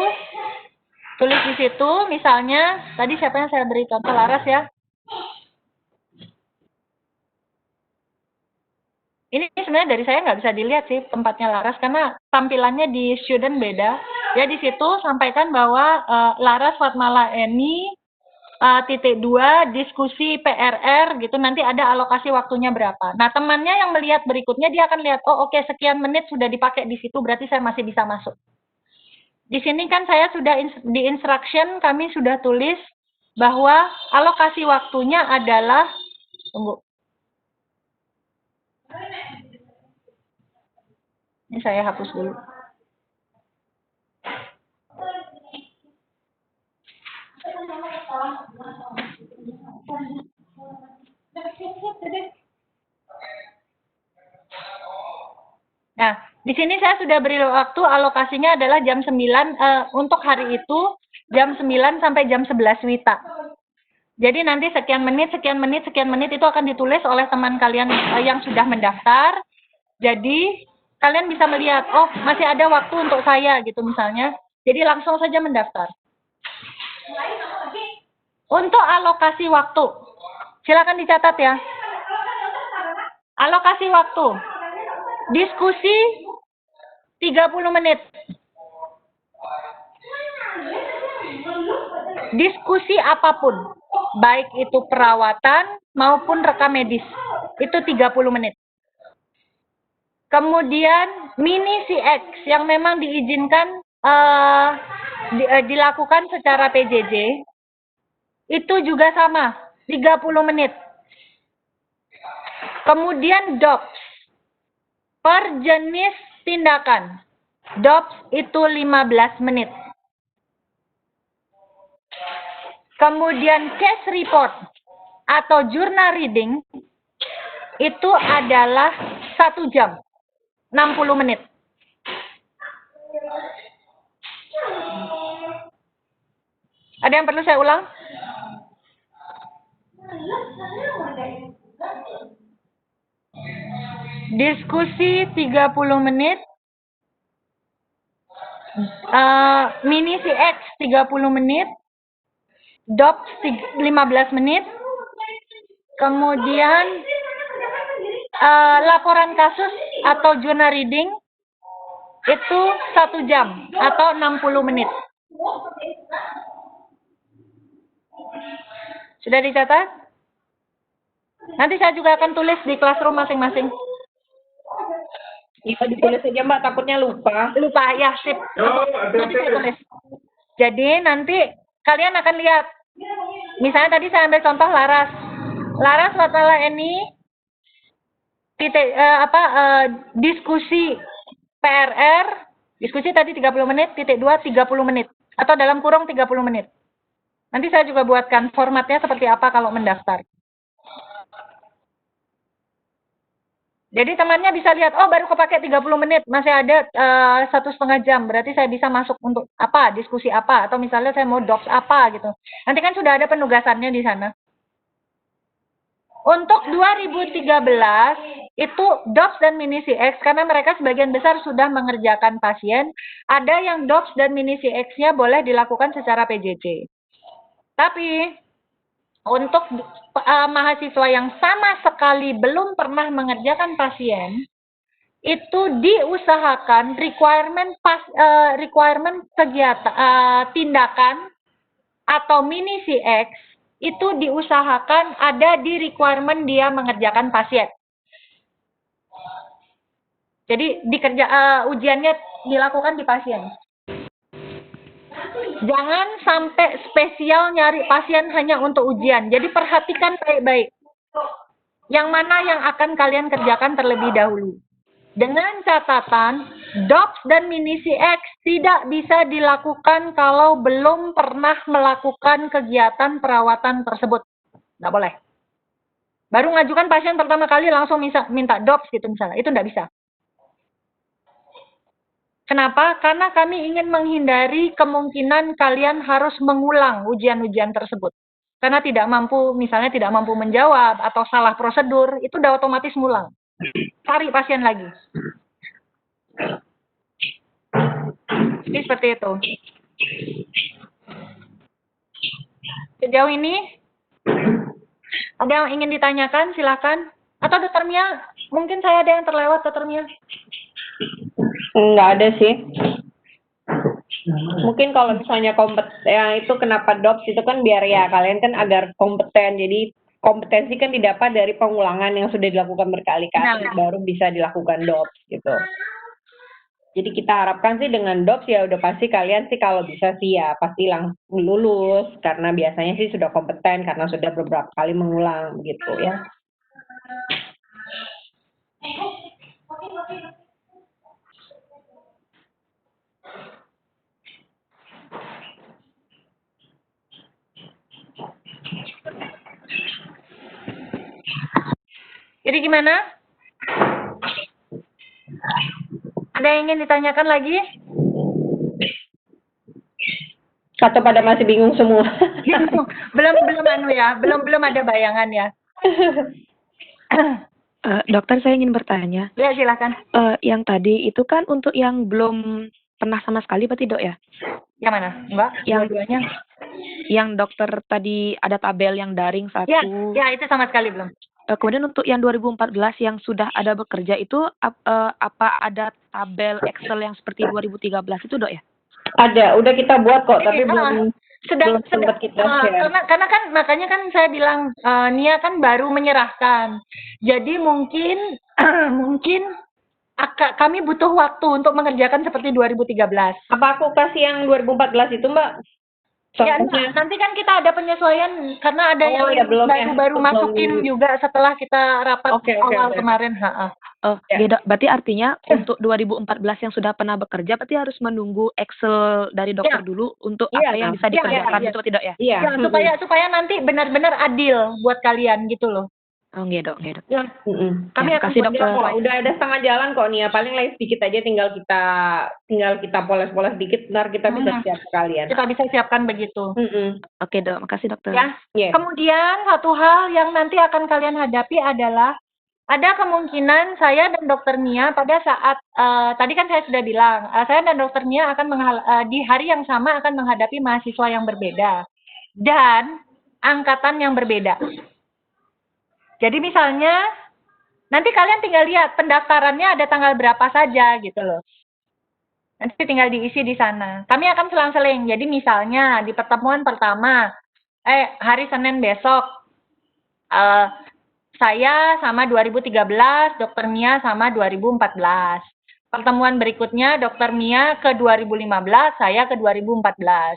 misalnya, tadi siapa yang saya beri contoh, Laras ya. Ini sebenarnya dari saya nggak bisa dilihat sih tempatnya Laras, karena tampilannya di student beda. Ya di situ sampaikan bahwa Laras Fatmala Eni, titik 2, diskusi PRR, gitu, nanti ada alokasi waktunya berapa. Nah temannya yang melihat berikutnya, dia akan lihat, oh oke, sekian menit sudah dipakai di situ, berarti saya masih bisa masuk. Di sini kan saya sudah di instruction kami sudah tulis bahwa alokasi waktunya adalah, tunggu. Ini saya hapus dulu. Nah, di sini saya sudah beri waktu alokasinya adalah jam 9, untuk hari itu jam 9 sampai jam 11 WITA. Jadi nanti sekian menit itu akan ditulis oleh teman kalian yang sudah mendaftar. Jadi kalian bisa melihat, oh masih ada waktu untuk saya gitu misalnya. Jadi langsung saja mendaftar. Untuk alokasi waktu, silakan dicatat ya. Alokasi waktu. Diskusi 30 menit. Diskusi apapun, baik itu perawatan maupun rekam medis, itu 30 menit. Kemudian mini CX yang memang diizinkan dilakukan secara PJJ, itu juga sama, 30 menit. Kemudian DOPS. Per jenis tindakan, DOPS itu 15 menit. Kemudian case report, atau journal reading itu adalah 1 jam, 60 menit. Ada yang perlu saya ulang? Diskusi 30 menit, mini CX 30 menit, DOPS 15 menit, kemudian laporan kasus atau journal reading itu 1 jam atau 60 menit. Sudah dicatat? Nanti saya juga akan tulis di classroom masing-masing. Iya, ditulis aja Mbak, takutnya lupa. Lupa, ya, sip. Nanti saya tulis. Jadi nanti kalian akan lihat. Misalnya tadi saya ambil contoh Laras. Laras Watala ini diskusi PRR, diskusi tadi 30 menit, titik 2 30 menit. Atau dalam kurung 30 menit. Nanti saya juga buatkan formatnya seperti apa kalau mendaftar. Jadi temannya bisa lihat, oh baru kepake 30 menit, masih ada 1,5 jam, berarti saya bisa masuk untuk apa, diskusi apa, atau misalnya saya mau docs apa gitu. Nanti kan sudah ada penugasannya di sana. Untuk 2013, itu DOPS dan mini CX, karena mereka sebagian besar sudah mengerjakan pasien, ada yang DOPS dan mini CX-nya boleh dilakukan secara PJJ. Tapi, untuk mahasiswa yang sama sekali belum pernah mengerjakan pasien, itu diusahakan requirement kegiatan tindakan atau mini CX itu diusahakan ada di requirement dia mengerjakan pasien. Jadi ujiannya dilakukan di pasien. Jangan sampai spesial nyari pasien hanya untuk ujian. Jadi perhatikan baik-baik. Yang mana yang akan kalian kerjakan terlebih dahulu. Dengan catatan, DOPS dan mini CX tidak bisa dilakukan kalau belum pernah melakukan kegiatan perawatan tersebut. Nggak boleh. Baru ngajukan pasien pertama kali langsung minta DOPS gitu misalnya. Itu nggak bisa. Kenapa? Karena kami ingin menghindari kemungkinan kalian harus mengulang ujian-ujian tersebut. Karena tidak mampu, misalnya tidak mampu menjawab atau salah prosedur, itu udah otomatis ngulang. Cari pasien lagi. Jadi seperti itu. Sejauh ini, ada yang ingin ditanyakan? Silakan. Atau Dr. Mia, mungkin saya ada yang terlewat, Dr. Mia. Enggak ada sih. Mungkin kalau misalnya ya itu kenapa DOPS itu kan biar ya kalian kan agar kompeten. Jadi kompetensi kan didapat dari pengulangan yang sudah dilakukan berkali-kali baru bisa dilakukan DOPS gitu. Jadi kita harapkan sih dengan DOPS ya udah pasti kalian sih kalau bisa sih ya pasti langsung lulus karena biasanya sih sudah kompeten karena sudah beberapa kali mengulang gitu ya. Jadi gimana? Ada yang ingin ditanyakan lagi? Atau pada masih bingung semua? belum ada bayangan ya. Dokter, saya ingin bertanya. Ya, silakan. Yang tadi itu kan untuk yang belum pernah sama sekali, berarti dok ya? Yang mana, Mbak? Yang dua-duanya. Yang dokter tadi ada tabel yang daring satu. Ya, itu sama sekali belum. Kemudian untuk yang 2014 yang sudah ada bekerja itu apa ada tabel Excel yang seperti 2013 itu dok ya? Ada, udah kita buat kok, tapi belum sempat kita share. Karena kan makanya kan saya bilang Nia kan baru menyerahkan. Jadi mungkin kami butuh waktu untuk mengerjakan seperti 2013. Apa aku kasih yang 2014 itu Mbak? Ya, Contohnya, nanti kan kita ada penyesuaian karena ada Oh, yang ya, belum ya. baru-baru Belum masukin di- juga setelah kita rapat Oke, awal oke. kemarin. Ha-ha. Ya. Dok, berarti artinya untuk 2014 yang sudah pernah bekerja berarti harus menunggu Excel dari dokter dulu untuk Iya, apa yang bisa iya, dikerjakan iya. itu tidak ya? Iya. Ya, supaya nanti benar-benar adil buat kalian gitu loh. Oh, nggih, Dok, nggih, Dok. Ya, Mm-mm. kami Ya, akan kasih buat dokter. sesuai. Udah ada setengah jalan kok nih ya. Paling lain sedikit aja, tinggal kita poles-poles dikit, ntar kita bisa siap sekalian. Kita bisa siapkan begitu. Mm-mm. Oke, Dok, makasih dokter. Ya. Iya. Kemudian satu hal yang nanti akan kalian hadapi adalah ada kemungkinan saya dan Dokter Nia pada saat tadi kan saya sudah bilang saya dan Dokter Nia akan di hari yang sama akan menghadapi mahasiswa yang berbeda dan angkatan yang berbeda. Jadi misalnya nanti kalian tinggal lihat pendaftarannya ada tanggal berapa saja gitu loh. Nanti tinggal diisi di sana. Kami akan selang-seling. Jadi misalnya di pertemuan pertama, hari Senin besok, saya sama 2013, Dokter Mia sama 2014. Pertemuan berikutnya, Dokter Mia ke 2015, saya ke 2014.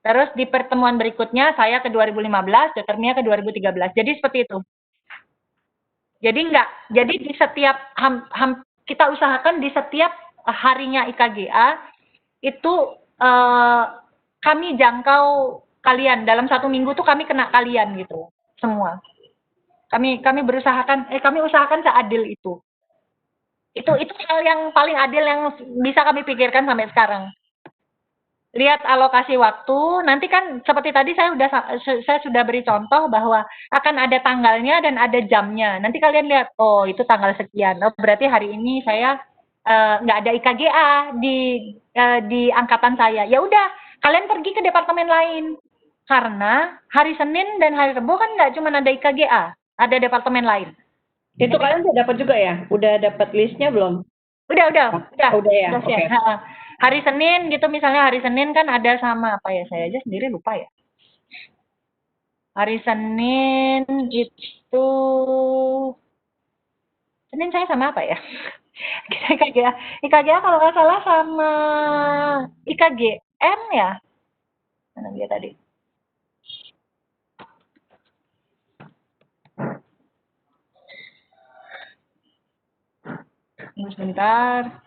Terus di pertemuan berikutnya, saya ke 2015, Dokter Mia ke 2013. Jadi seperti itu. Jadi di setiap kita usahakan di setiap harinya IKGA itu kami jangkau kalian dalam 1 minggu tuh kami kena kalian gitu semua. Kami usahakan seadil itu. Itu hal yang paling adil yang bisa kami pikirkan sampai sekarang. Lihat alokasi waktu, nanti kan seperti tadi saya sudah beri contoh bahwa akan ada tanggalnya dan ada jamnya. Nanti kalian lihat, oh itu tanggal sekian. Oh berarti hari ini saya nggak ada IKGA di angkatan saya. Ya udah, kalian pergi ke departemen lain. Karena hari Senin dan hari Rabu kan nggak cuma ada IKGA, ada departemen lain. Itu kalian udah dapat juga ya? Udah dapat listnya belum? Udah ya. Udah ya, oke. Hari Senin gitu misalnya hari Senin kan ada sama apa ya, saya aja sendiri lupa ya. Hari Senin itu Senin saya sama apa ya? IKGA kalau nggak salah sama IKGM ya. Mana dia tadi? Tunggu sebentar.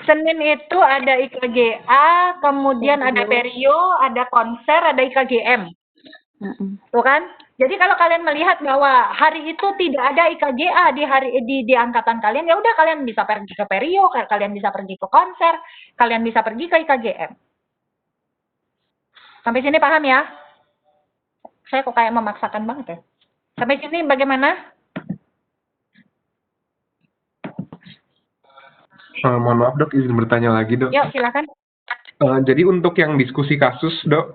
Senin itu ada IKGA, kemudian ada perio, ada konser, ada IKGM. Tuh kan? Jadi kalau kalian melihat bahwa hari itu tidak ada IKGA di angkatan kalian, ya udah kalian bisa pergi ke perio, kalian bisa pergi ke konser, kalian bisa pergi ke IKGM. Sampai sini paham ya? Saya kok kayak memaksakan banget ya. Sampai sini bagaimana? Mohon maaf dok, izin bertanya lagi dok. Yuk silakan. Jadi untuk yang diskusi kasus dok,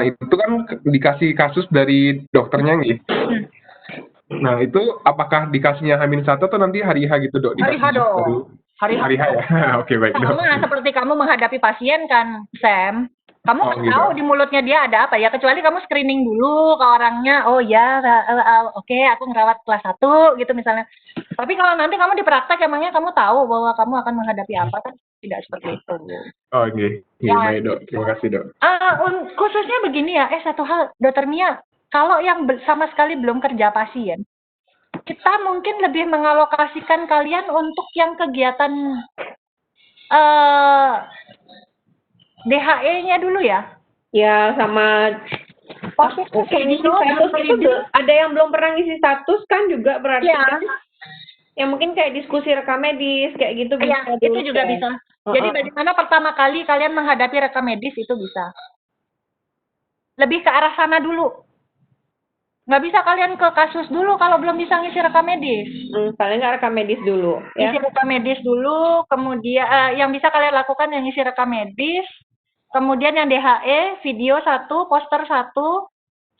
itu kan dikasih kasus dari dokternya nih. Nah itu apakah dikasihnya H-1 atau nanti hari H gitu dok? Hari H dong. Hari H ya. Oke baik dok. Sama seperti kamu menghadapi pasien kan, Sam. Kamu kan gitu. tahu di mulutnya dia ada apa ya, kecuali kamu screening dulu ke orangnya, oh ya, oke, aku ngerawat kelas 1 gitu misalnya. Tapi kalau nanti kamu di praktek emangnya kamu tahu bahwa kamu akan menghadapi apa kan? Tidak seperti itu. Oh oke, baik dok, terima kasih dok. Khususnya begini ya, satu hal, Dokter Mia, kalau yang sama sekali belum kerja pasien, kita mungkin lebih mengalokasikan kalian untuk yang kegiatan DHE-nya dulu ya? Ya, sama Ngisi status itu ada yang belum pernah ngisi status kan juga berarti ya. kan? Ya mungkin kayak diskusi rekam medis kayak gitu bisa Ya, dulu. itu juga bisa. Jadi bagaimana pertama kali kalian menghadapi rekam medis itu bisa. Lebih ke arah sana dulu. Nggak bisa kalian ke kasus dulu kalau belum bisa ngisi rekam medis. Paling nggak rekam medis dulu. Ya. Ngisi rekam medis dulu, kemudian yang bisa kalian lakukan yang ngisi rekam medis, kemudian yang DHE, video 1, poster 1,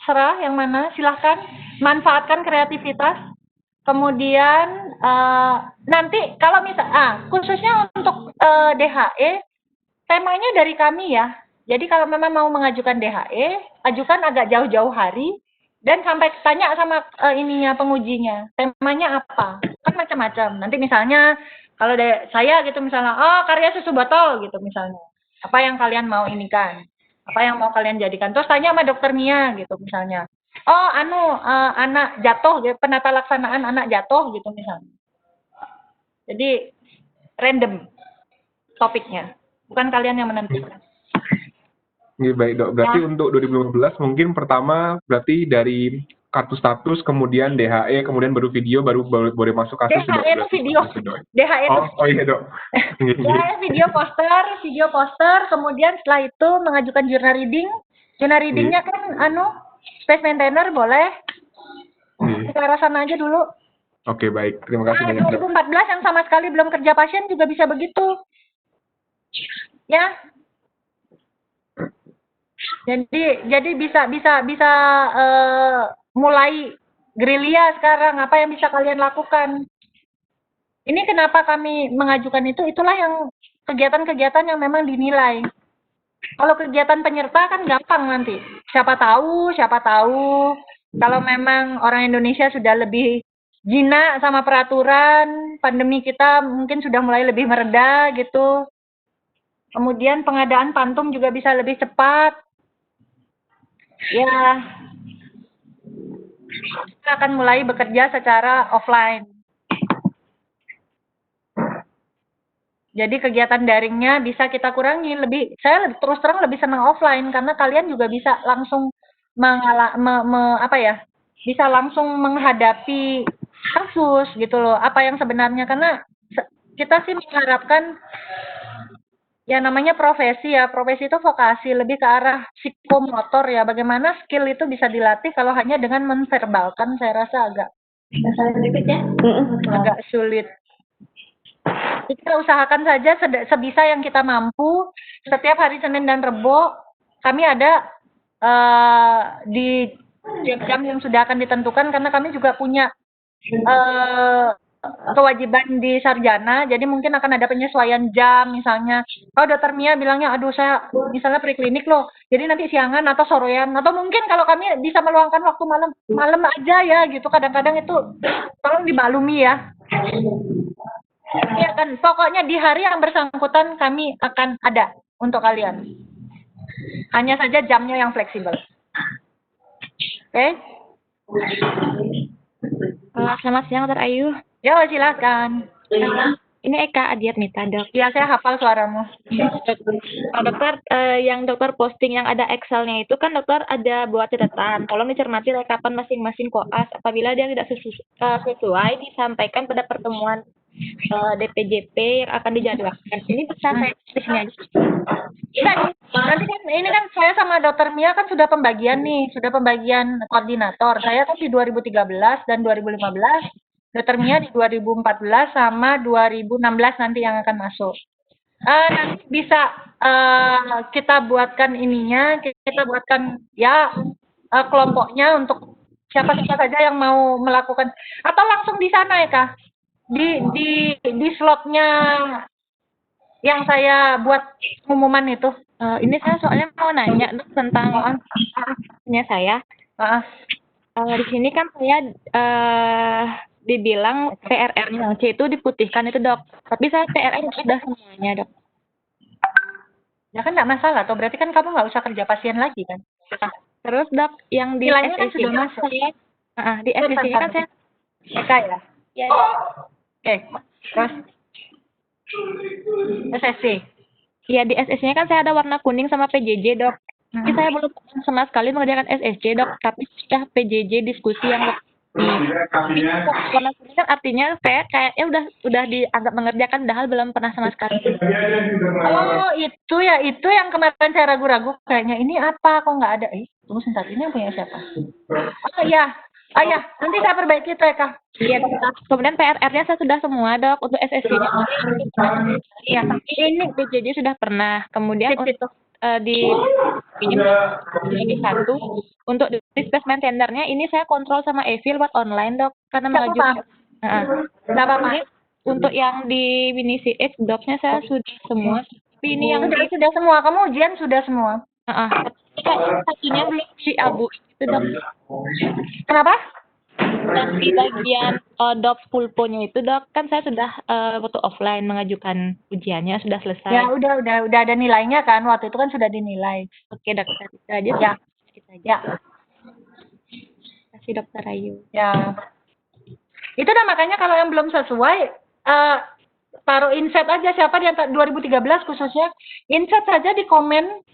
serah yang mana, silahkan manfaatkan kreativitas. Kemudian nanti kalau khususnya untuk DHE, temanya dari kami ya. Jadi kalau memang mau mengajukan DHE, ajukan agak jauh-jauh hari dan sampai tanya sama pengujinya, temanya apa? Kan macam-macam. Nanti misalnya Kalau dari saya gitu misalnya, oh karya susu botol gitu misalnya. Apa yang kalian mau inikan? Apa yang mau kalian jadikan? Terus tanya sama dokter Mia gitu misalnya. Oh, anak jatuh, gitu, penata laksanaan anak jatuh gitu misalnya. Jadi random topiknya, bukan kalian yang menentukan. Oke, baik dok. Berarti untuk 2015 mungkin pertama berarti dari kartu status, kemudian DHE, kemudian baru video, baru boleh masuk kasus. DHE itu video. DHE itu. Oh iya dok. DHE video poster, kemudian setelah itu mengajukan journal reading. Journal readingnya kan space maintainer boleh. Ke arah sana aja dulu. Oke, baik. Terima kasih banyak dok. 2014 yang sama sekali belum kerja pasien juga bisa begitu. Ya. Jadi bisa mulai gerilya sekarang. Apa yang bisa kalian lakukan? Ini kenapa kami mengajukan itu? Itulah yang kegiatan-kegiatan yang memang dinilai. Kalau kegiatan penyerta kan gampang nanti. Siapa tahu. Kalau memang orang Indonesia sudah lebih jinak sama peraturan, pandemi kita mungkin sudah mulai lebih mereda gitu. Kemudian pengadaan pantum juga bisa lebih cepat. Ya, kita akan mulai bekerja secara offline. Jadi kegiatan daringnya bisa kita kurangi. Saya terus terang lebih senang offline karena kalian juga bisa langsung bisa langsung menghadapi kasus gitu loh. Apa yang sebenarnya, karena kita sih mengharapkan ya namanya profesi itu vokasi, lebih ke arah psikomotor ya. Bagaimana skill itu bisa dilatih kalau hanya dengan menverbalkan, saya rasa agak sulit. Kita usahakan saja sebisa yang kita mampu. Setiap hari Senin dan Rebo kami ada di jam yang sudah akan ditentukan, karena kami juga punya kewajiban di sarjana, jadi mungkin akan ada penyesuaian jam misalnya. Kalau dokter Mia bilangnya, aduh saya misalnya preklinik loh, jadi nanti siangan atau sorean, atau mungkin kalau kami bisa meluangkan waktu malam aja ya gitu, kadang-kadang itu tolong dimaklumi ya. Iya kan, pokoknya di hari yang bersangkutan kami akan ada untuk kalian. Hanya saja jamnya yang fleksibel. Oke? Selamat siang, Dr. Ayu. Ya, silakan. Ini Eka Adiatmita, dok. Ya, saya hafal suaramu. Dokter, yang dokter posting yang ada Excel-nya itu kan dokter ada buat catatan. Tolong dicermati rekapan masing-masing koas. Apabila dia tidak sesuai, disampaikan pada pertemuan DPJP yang akan dijadwalkan. Ini bisa saya di sini aja. Nanti kan ini kan saya sama dokter Mia kan sudah pembagian koordinator. Saya kan di 2013 dan 2015. Dokter Mia di 2014 sama 2016 nanti yang akan masuk. Nanti bisa kita buatkan kita buatkan ya kelompoknya untuk siapa saja yang mau melakukan, atau langsung di sana ya Kak, di slotnya yang saya buat pengumuman itu. Ini saya soalnya mau nanya dok tentang saya. Di sini kan saya dibilang PRR-nya yang C itu diputihkan itu dok, tapi saya PRR sudah semuanya dok. Ya kan nggak masalah, toh berarti kan kamu nggak usah kerja pasien lagi kan? Terus dok, yang di Nilainya kan SSC sudah masuk. di SSC kan saya Eka ya? ya Oke, terus SSC. Iya, di SSC-nya kan saya ada warna kuning sama PJJ dok. Tapi saya belum sama sekali mengerjakan SSC dok, tapi sudah PJJ diskusi yang warna kuning kan artinya saya kayaknya udah dianggap mengerjakan, padahal belum pernah sama sekali. Oh, itu yang kemarin saya ragu-ragu, kayaknya ini apa kok nggak ada? Tunggu sebentar, ini yang punya siapa? Oh iya, nanti saya perbaiki itu ya Kak. Iya, kemudian PRR-nya saya sudah semua dok, untuk SSC-nya. Iya, tapi ini PJJ sudah pernah. Kemudian untuk di satu untuk di space maintainer-nya ini saya kontrol sama Evil buat online dok, karena mengajukan. Nggak apa-apa. Untuk yang di Winisi X docs-nya saya sudah semua. Tapi ini yang sudah semua, kamu ujian sudah semua. satunya belum di abu itu dok. Kenapa? Dan di bagian DOP pulponya itu dok, kan saya sudah waktu offline mengajukan ujiannya sudah selesai. Ya udah ada nilainya kan, waktu itu kan sudah dinilai. Oke dokter, itu aja. Ya, Kita aja. ya, Terima kasih dokter Ayu. ya. Itu dah makanya kalau yang belum sesuai, taruh inset aja siapa di 2013 khususnya, inset saja di komen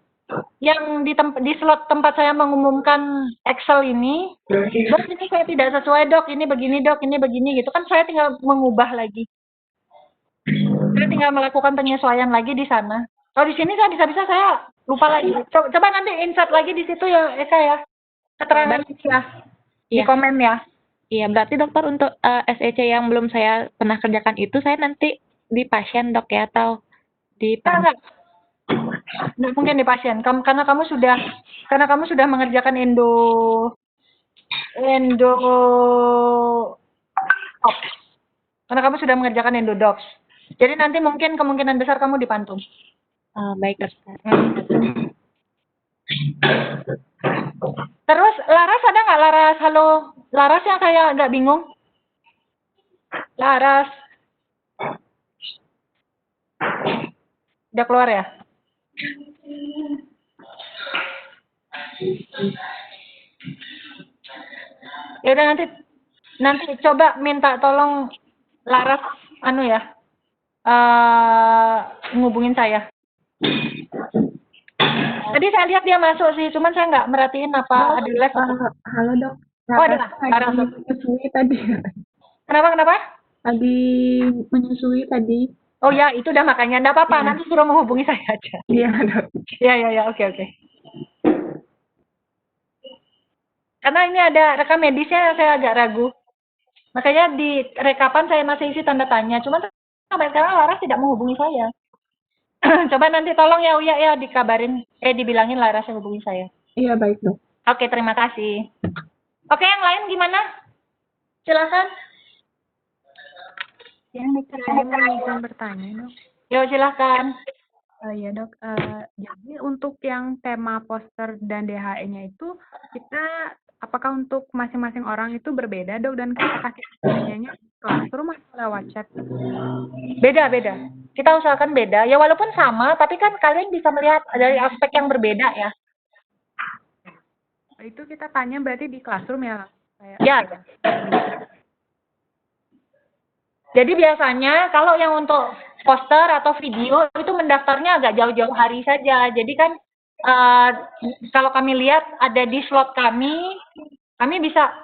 yang di slot tempat saya mengumumkan Excel ini, dok ini saya tidak sesuai dok, ini begini dok, ini begini gitu kan saya tinggal mengubah lagi. Saya tinggal melakukan penyesuaian lagi di sana. Kalau di sini saya bisa-bisa saya lupa lagi. Coba nanti insert lagi di situ ya Eka ya. Keterangan ya. Di Iya. komen ya. Iya, berarti dokter untuk SEC yang belum saya pernah kerjakan itu saya nanti di pasien dok ya atau di Enggak. Nggak mungkin di pasien. Karena kamu sudah mengerjakan endodops. Karena kamu sudah mengerjakan endodops. Jadi nanti mungkin kemungkinan besar kamu dipantung. baik dokter. Terus Laras ada nggak Laras? Halo, Laras yang kayak agak bingung. Laras. Udah keluar ya? Ya udah nanti coba minta tolong Laras ngubungin saya. Tadi saya lihat dia masuk sih, cuman saya nggak merhatiin apa ada live. Halo dok. Oh ada, Laras. Menyusui tadi. Kenapa? Lagi menyusui tadi. Oh ya, itu udah makanya. Nggak apa-apa, nanti suruh menghubungi saya aja. Iya dok. Ya, oke. Karena ini ada rekam medisnya, saya agak ragu. Makanya di rekapan saya masih isi tanda tanya. Cuman sampai sekarang Laras tidak menghubungi saya. Coba nanti tolong ya Uya ya dikabarin, dibilangin Laras yang hubungi saya. Iya baik dok. Oke, terima kasih. Oke, yang lain gimana? Silakan. Ya, dokter, saya mau izin bertanya, dok. Yo, silakan. Ya, dok. Jadi untuk yang tema poster dan DHE-nya itu, kita apakah untuk masing-masing orang itu berbeda, dok? Dan apakah kita tanyanya classroom atau lewat chat? Beda. Kita usahakan beda. Ya walaupun sama, tapi kan kalian bisa melihat dari aspek yang berbeda ya. Itu kita tanya berarti di classroom ya? Ya. Jadi biasanya kalau yang untuk poster atau video itu mendaftarnya agak jauh-jauh hari saja. Jadi kan kalau kami lihat ada di slot kami bisa,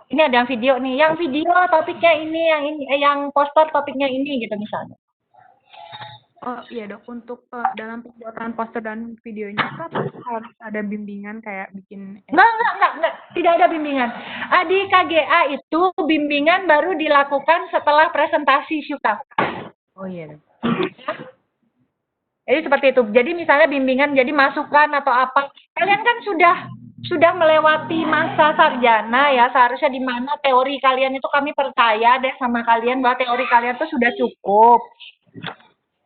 ini ada yang video nih. Yang video topiknya ini, yang poster topiknya ini gitu misalnya. Oh iya dok, untuk dalam pembuatan poster dan videonya itu harus ada bimbingan kayak bikin... Enggak, tidak ada bimbingan. Di KGA itu bimbingan baru dilakukan setelah presentasi Syuta. Oh iya dok. Jadi seperti itu. Jadi misalnya bimbingan, jadi masukan atau apa. Kalian kan sudah melewati masa sarjana ya, seharusnya di mana teori kalian itu kami percaya deh sama kalian bahwa teori kalian itu sudah cukup.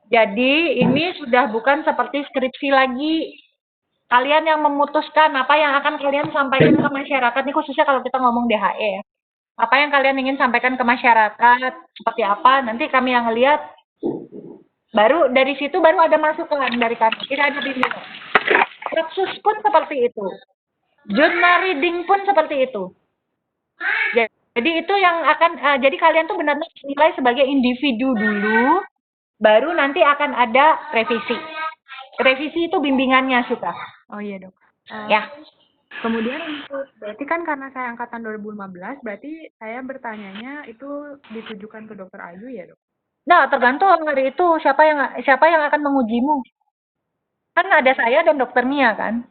Jadi ini sudah bukan seperti skripsi lagi. Kalian yang memutuskan apa yang akan kalian sampaikan ke masyarakat. Ini khususnya kalau kita ngomong DHE ya. Apa yang kalian ingin sampaikan ke masyarakat, seperti apa, nanti kami yang ngelihat. Baru dari situ baru ada masukan dari kami. Tidak ada bimbingan. Kursus pun seperti itu. Journal reading pun seperti itu. Jadi itu yang akan, jadi kalian tuh benar-benar nilai sebagai individu dulu. Baru nanti akan ada revisi. Revisi itu bimbingannya suka. Oh iya dok. Ya. Kemudian untuk, berarti kan karena saya angkatan 2015, berarti saya bertanyanya itu ditujukan ke dokter Ayu ya dok? Nah, tergantung hari itu siapa yang akan mengujimu. Kan ada saya dan dokter Mia kan.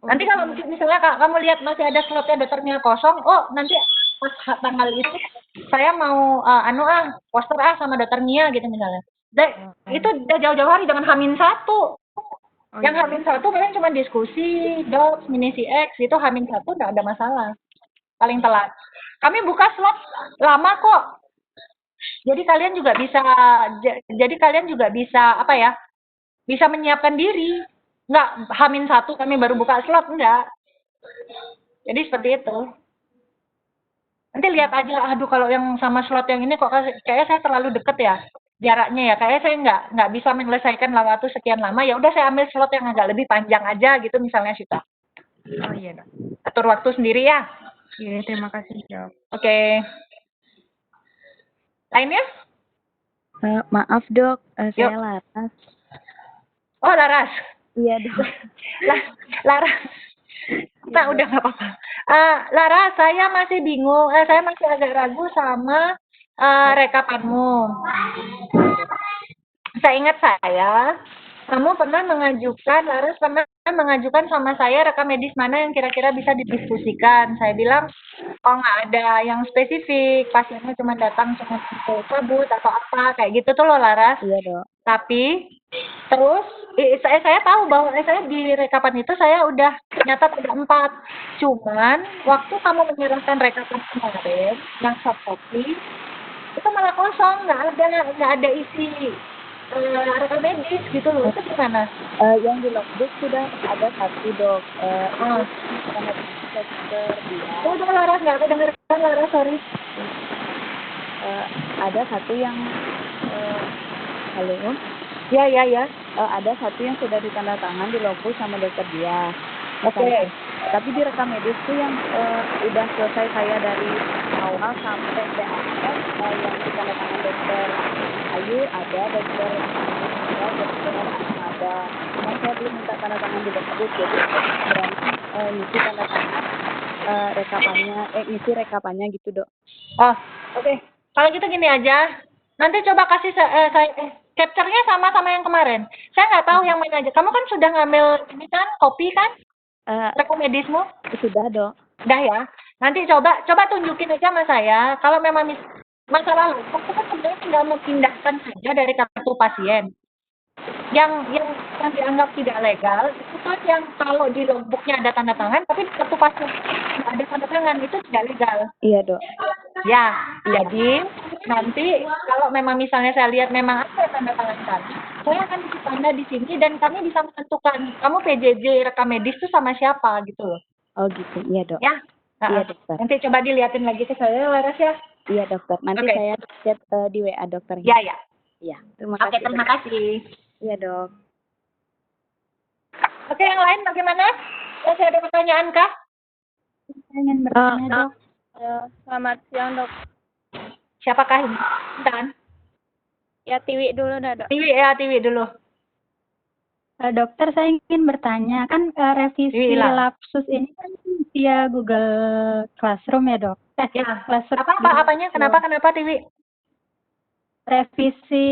Nanti kalau misalnya kamu lihat masih ada slotnya dokter Mia kosong, nanti pas tanggal itu saya mau poster sama dokter Mia gitu misalnya. Itu udah jauh-jauh hari, jangan H-1. Yang H-1 kalian cuma diskusi, docs, mini CX, itu H-1 nggak ada masalah. Paling telat. Kami buka slot lama kok. Jadi kalian juga bisa apa ya? Bisa menyiapkan diri. Nggak H-1 kami baru buka slot, enggak. Jadi seperti itu. Nanti lihat aja, aduh kalau yang sama slot yang ini kok kayaknya saya terlalu deket ya jaraknya ya. Kayaknya saya nggak bisa menyelesaikan waktu sekian lama. Ya udah saya ambil slot yang agak lebih panjang aja gitu misalnya Sita. Oh iya dok. Atur waktu sendiri ya. Iya terima kasih dok. Oke. Lainnya? Maaf dok, Yuk. saya Laras. Oh Laras. Iya dok. Laras. Nah, udah nggak apa-apa. Lara, saya masih bingung. Saya masih agak ragu sama rekapanmu. Saya ingat kamu pernah mengajukan, Laras pernah mengajukan sama saya rekam medis mana yang kira-kira bisa didiskusikan. Saya bilang, oh nggak ada yang spesifik, pasiennya cuma datang cuma cabut atau apa, kayak gitu tuh loh Laras. Iya dok. Tapi terus saya tahu bahwa saya di rekapan itu saya udah nyatat ada 4. Cuman waktu kamu menyerahkan rekapan kemarin yang soft copy itu malah kosong, nggak ada isi rekam medis gitu loh. Itu gimana? Yang di logbook sudah ada 1 dok. Karena dokter dia. Udah Laras, nggak kedengeran Laras, sorry. Ada 1 yang halo. Ya. Ada 1 yang sudah ditandatangan di logbook sama dokter dia. Oke. Tapi di rekam medis tuh yang udah selesai saya dari awal sampai ke akhir yang ditandatangan dokter Ayu ada, dokter ada. Cuma saya belum minta tanda tangan di logbook, jadi berani ngisi tanda tangan ngisi rekapannya gitu dok. Oh, oke. Kalau gitu gini aja. Nanti coba kasih capture-nya sama yang kemarin. Saya nggak tahu yang mana aja. Kamu kan sudah ngambil ini kan, kopi kan? Rekam medismu? Sudah dok. Udah ya. Nanti coba tunjukin aja sama saya. Kalau memang masalah logbook itu kan sebenarnya tinggal memindahkan saja dari kartu pasien. Yang dianggap tidak legal itu kan yang kalau di logbooknya ada tanda tangan, tapi di kartu pasien nggak ada tanda tangan, itu tidak legal. Iya dok. Ya, jadi nanti kalau memang misalnya saya lihat memang ada tanda tangan tadi, saya akan isi tanda di sini dan kami bisa menentukan kamu PJJ rekam medis itu sama siapa gitu loh. Oh gitu, iya dok. Ya. Iya dokter. Nanti coba dilihatin lagi ke saya Laras ya. Iya dokter. Nanti Oke. saya chat di WA dokter. Ya. Iya. Terima Oke, kasih. terima dok. kasih. Iya dok. Oke, yang lain bagaimana? Masih ada pertanyaan kah? Saya ingin bertanya dok. Selamat siang dok. Siapakah ini? Dan Ya Tiwi dulu dah dok. Tiwi dulu. Dokter, saya ingin bertanya, kan revisi Hilang. lapsus ini kan via Google Classroom ya dok? Ya. Classroom. Apanya? Kenapa Tiwi? Revisi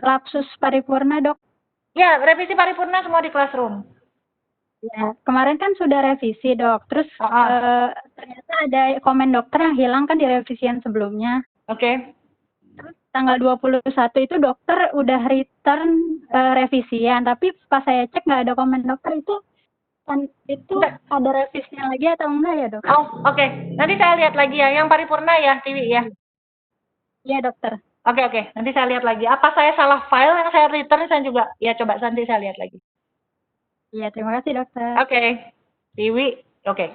lapsus paripurna dok? Ya, revisi paripurna semua di Classroom. Ya, kemarin kan sudah revisi dok, terus ternyata ada komen dokter yang hilang kan di revisian sebelumnya. Oke. Terus tanggal 21 itu dokter udah return revisian, tapi pas saya cek nggak ada komen dokter itu Enggak. ada revisian lagi atau enggak ya dok? Oh, oke. Nanti saya lihat lagi ya, yang paripurna ya, Tiwi ya. Iya dokter. Oke. Nanti saya lihat lagi. Apa saya salah file yang saya return, saya juga. Ya, coba nanti saya lihat lagi. Iya, terima kasih dokter. Oke. Tiwi, oke.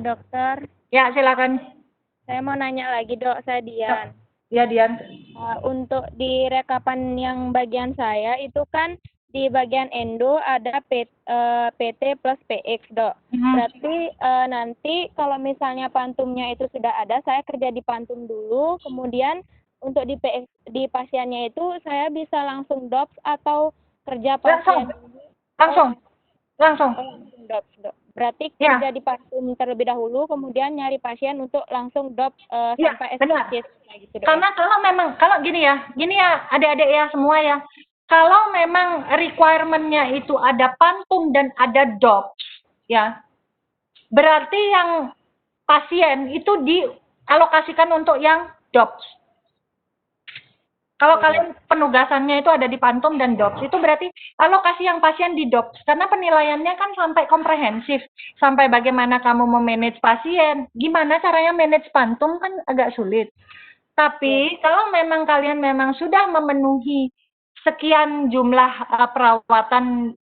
Dokter, Ya, silakan. saya mau nanya lagi dok, saya Dian. Ya, Dian. Untuk di rekapan yang bagian saya itu kan di bagian endo ada PT plus PX dok. Berarti nanti kalau misalnya pantumnya itu sudah ada, saya kerja di pantum dulu, kemudian untuk di PX, di pasiennya itu saya bisa langsung DOPS atau kerja pasien Langsung. langsung DOPS dok. Berarti Ya. kerja di pantum terlebih dahulu, kemudian nyari pasien untuk langsung DOPS Ya, sampai benar. SPC gitu dok. Karena kalau gini ya adik-adik ya semua ya, kalau memang requirement-nya itu ada pantum dan ada DOPS, ya, berarti yang pasien itu dialokasikan untuk yang DOPS. Kalau kalian penugasannya itu ada di pantum dan DOPS, itu berarti alokasi yang pasien di DOPS. Karena penilaiannya kan sampai komprehensif. Sampai bagaimana kamu memanage pasien. Gimana caranya manage pantum kan agak sulit. Tapi kalau memang kalian memang sudah memenuhi sekian jumlah perawatan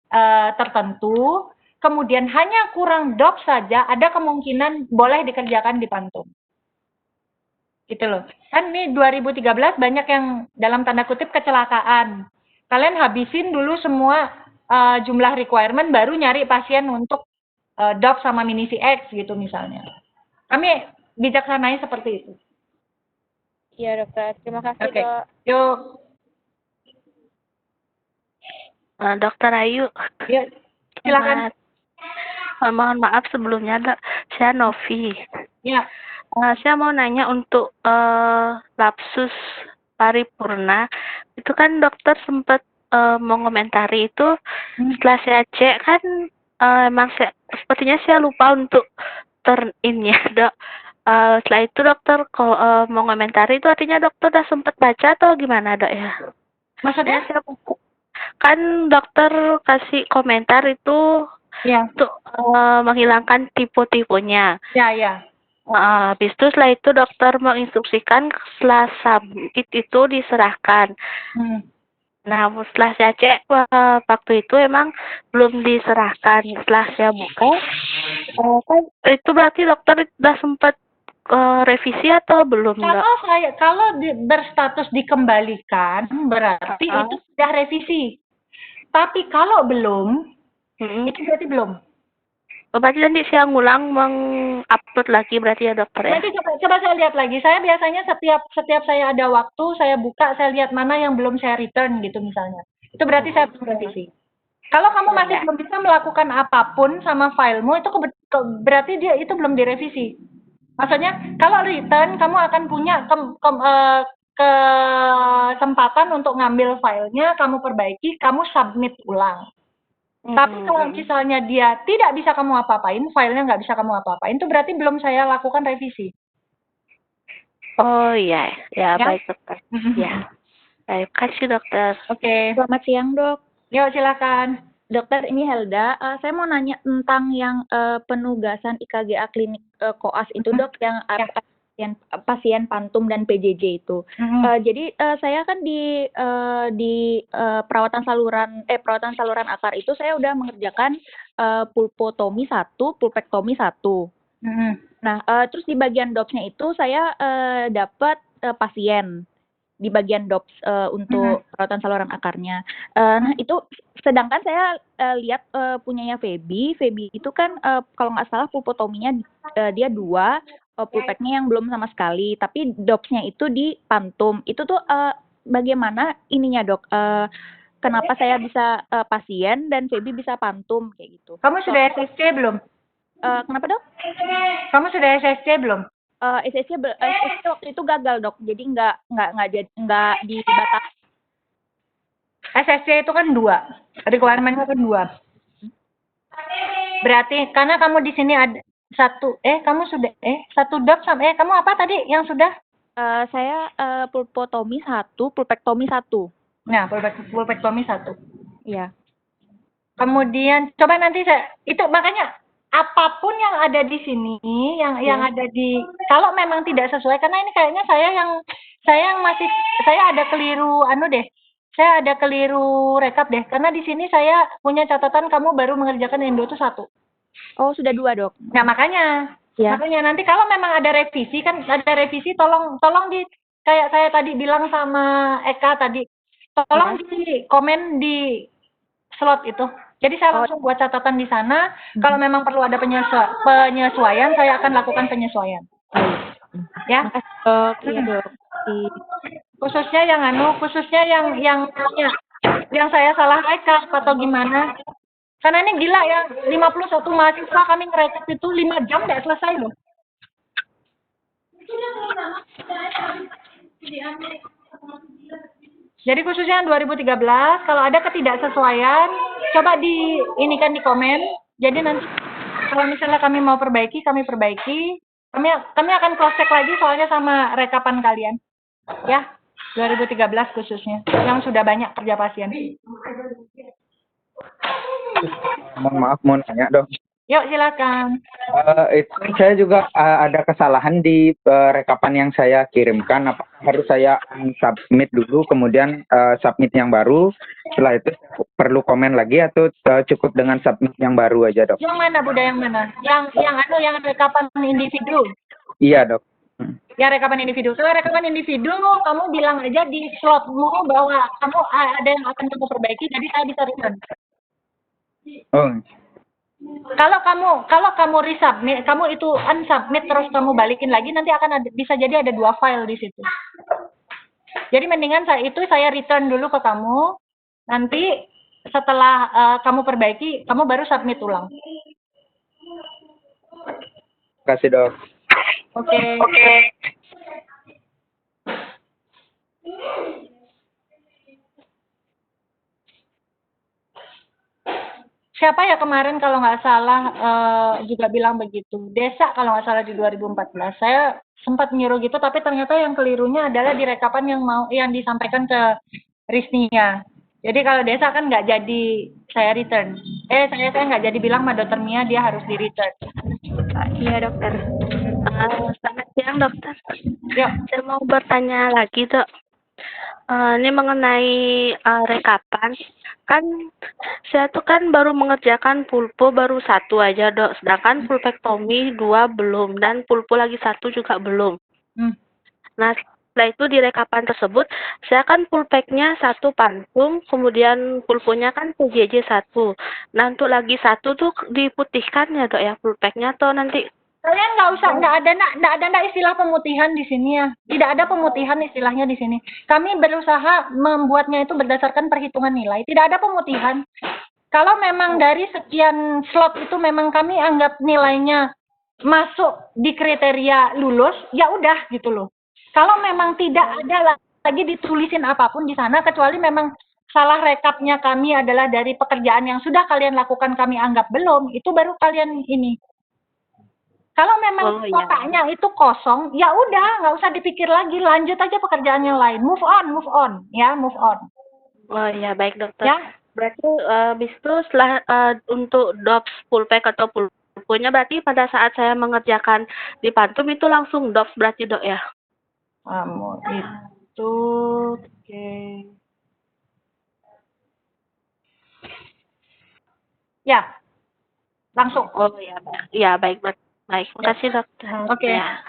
tertentu, kemudian hanya kurang dop saja, ada kemungkinan boleh dikerjakan di Pantum. Gitu loh. Kan ini 2013 banyak yang dalam tanda kutip kecelakaan. Kalian habisin dulu semua jumlah requirement, baru nyari pasien untuk dop sama mini CX gitu misalnya. Kami bijaksanai seperti itu. Iya dokter, terima kasih Oke. dok. Yuk, Dokter Ayu, yuk silakan. mohon maaf sebelumnya, Dok. Saya Novi. Ya. Saya mau nanya untuk lapsus paripurna, itu kan dokter sempat mengomentari itu setelah saya cek kan emang sepertinya saya lupa untuk turn in ya, Dok. Setelah itu dokter mengomentari itu artinya dokter udah sempat baca atau gimana, Dok ya? Maksudnya? Saya kan dokter kasih komentar itu Ya. untuk menghilangkan tipe-tipenya. Ya. Habis itu setelah itu dokter menginstruksikan setelah submit itu diserahkan. Nah, setelah saya cek waktu itu emang belum diserahkan. Setelah saya buka, kan itu berarti dokter sudah sempat revisi atau belum, Dok? Kalau berstatus dikembalikan, berarti itu sudah revisi. Tapi kalau belum, itu berarti belum. Berarti nanti saya ngulang mengupload lagi berarti ya dokter ya? Nanti coba saya lihat lagi. Saya biasanya setiap saya ada waktu, saya buka, saya lihat mana yang belum saya return gitu misalnya. Itu berarti saya belum revisi. Kalau kamu masih belum bisa melakukan apapun sama filemu, itu berarti dia itu belum direvisi. Maksudnya, kalau return, kamu akan punya kesempatan untuk ngambil filenya, kamu perbaiki, kamu submit ulang. Tapi kalau misalnya dia tidak bisa kamu apa-apain, filenya nggak bisa kamu apa-apain, itu berarti belum saya lakukan revisi. Oh iya, ya baik dokter. Ya, baik, kasih dokter. Oke. Selamat siang dok. Yuk silakan. Dokter, ini Helda. Saya mau nanya tentang yang penugasan IKGA klinik koas itu dok, yang pasien Pantum dan PJJ itu. Jadi saya kan di perawatan saluran akar itu saya udah mengerjakan pulpotomi 1, pulpektomi 1. Nah, terus di bagian DOPS-nya itu saya dapat pasien di bagian DOPS untuk perawatan saluran akarnya. Nah, itu sedangkan saya lihat punyanya Feby itu kan kalau nggak salah pulpotominya dia 2, pulpeknya yang belum sama sekali, tapi DOPS-nya itu di Pantum. Itu tuh bagaimana ininya dok? Kenapa saya bisa pasien dan Feby bisa Pantum kayak gitu? Kamu sudah SSC belum? Kenapa dok? Kamu sudah SSC belum? SSC waktu itu gagal dok, jadi nggak dibatasi. SSC itu kan 2, requirement-nya kan 2. Berarti karena kamu di sini ada kamu sudah 1 DOP sama kamu apa tadi yang sudah? Saya pulpotomi 1, pulpektomi 1. Nah, pulpektomi 1. Iya. Kemudian coba nanti itu makanya apapun yang ada di sini, yang ada di kalau memang tidak sesuai, karena ini kayaknya saya ada keliru saya ada keliru rekap deh, karena di sini saya punya catatan kamu baru mengerjakan endo itu 1. Oh, sudah 2 dok. Nah makanya nanti kalau memang ada revisi tolong di kayak saya tadi bilang sama Eka tadi, tolong di komen di slot itu. Jadi saya langsung buat catatan di sana. Kalau memang perlu ada penyesuaian, saya akan lakukan penyesuaian. Ya. Khususnya yang saya salah rekap atau gimana. Karena ini gila ya, 51 mahasiswa kami ngerekap itu 5 jam nggak selesai loh. Jadi khususnya 2013, kalau ada ketidaksesuaian, coba diinikan di komen. Jadi nanti kalau misalnya kami mau perbaiki, kami perbaiki. Kami akan cross check lagi soalnya sama rekapan kalian. Ya, 2013 khususnya, yang sudah banyak kerja pasien. Mohon maaf, mau nanya dong. Yuk, silakan. Itu saya juga ada kesalahan di rekapan yang saya kirimkan. Apakah harus saya submit dulu, kemudian submit yang baru? Setelah itu perlu komen lagi atau cukup dengan submit yang baru aja, Dok? Yang mana, Buda, yang mana? Yang rekapan individu. Iya, Dok. Ya, rekapan individu. Kalau rekapan individu, kamu bilang aja di slotmu bahwa kamu ada yang akan kamu perbaiki, jadi saya bisa return. Oh, Kalau kamu resubmit, kamu itu unsubmit terus kamu balikin lagi, nanti akan bisa jadi ada 2 file di situ. Jadi mendingan saya return dulu ke kamu, nanti setelah kamu perbaiki, kamu baru submit ulang. terima kasih, Dok. Oke. Siapa ya kemarin kalau nggak salah juga bilang begitu. Desa kalau nggak salah di 2014. Saya sempat nyuruh gitu, tapi ternyata yang kelirunya adalah di rekapan yang disampaikan ke Risnia. Jadi kalau Desa kan nggak jadi saya return. Saya nggak jadi bilang sama Dokter Mia dia harus di return. Iya, dokter. Selamat siang, dokter. Yuk. Saya mau bertanya lagi, Dok. Ini mengenai rekapan. Kan saya tuh kan baru mengerjakan pulpo baru 1 aja, Dok. Sedangkan pulpektomi 2 belum dan pulpo lagi 1 juga belum. Nah, setelah itu di rekapan tersebut, saya kan pulpeknya 1 pantum, kemudian pulponya kan PJJ 1. Nah, untuk lagi 1 tuh diputihkan ya, Dok, ya pulpeknya, atau nanti Kalian nggak ada istilah pemutihan di sini ya. Tidak ada pemutihan istilahnya di sini. Kami berusaha membuatnya itu berdasarkan perhitungan nilai. Tidak ada pemutihan. Kalau memang dari sekian slot itu memang kami anggap nilainya masuk di kriteria lulus, ya udah gitu loh. Kalau memang tidak ada lagi ditulisin apapun di sana, kecuali memang salah rekapnya kami adalah dari pekerjaan yang sudah kalian lakukan kami anggap belum, itu baru kalian ini. Kalau memang kotaknya itu kosong, ya udah, nggak usah dipikir lagi, lanjut aja pekerjaan yang lain, move on, ya, move on. Oh iya, baik, dokter. Ya. Berarti habis itu setelah untuk DOPS pulpek atau pulponya, berarti pada saat saya mengerjakan di pantum itu langsung DOPS berarti, Dok, ya? Kamu itu, oke. Ya, langsung. Oh iya, ya baik, baik. Makasih, dokter. Oke. Ya.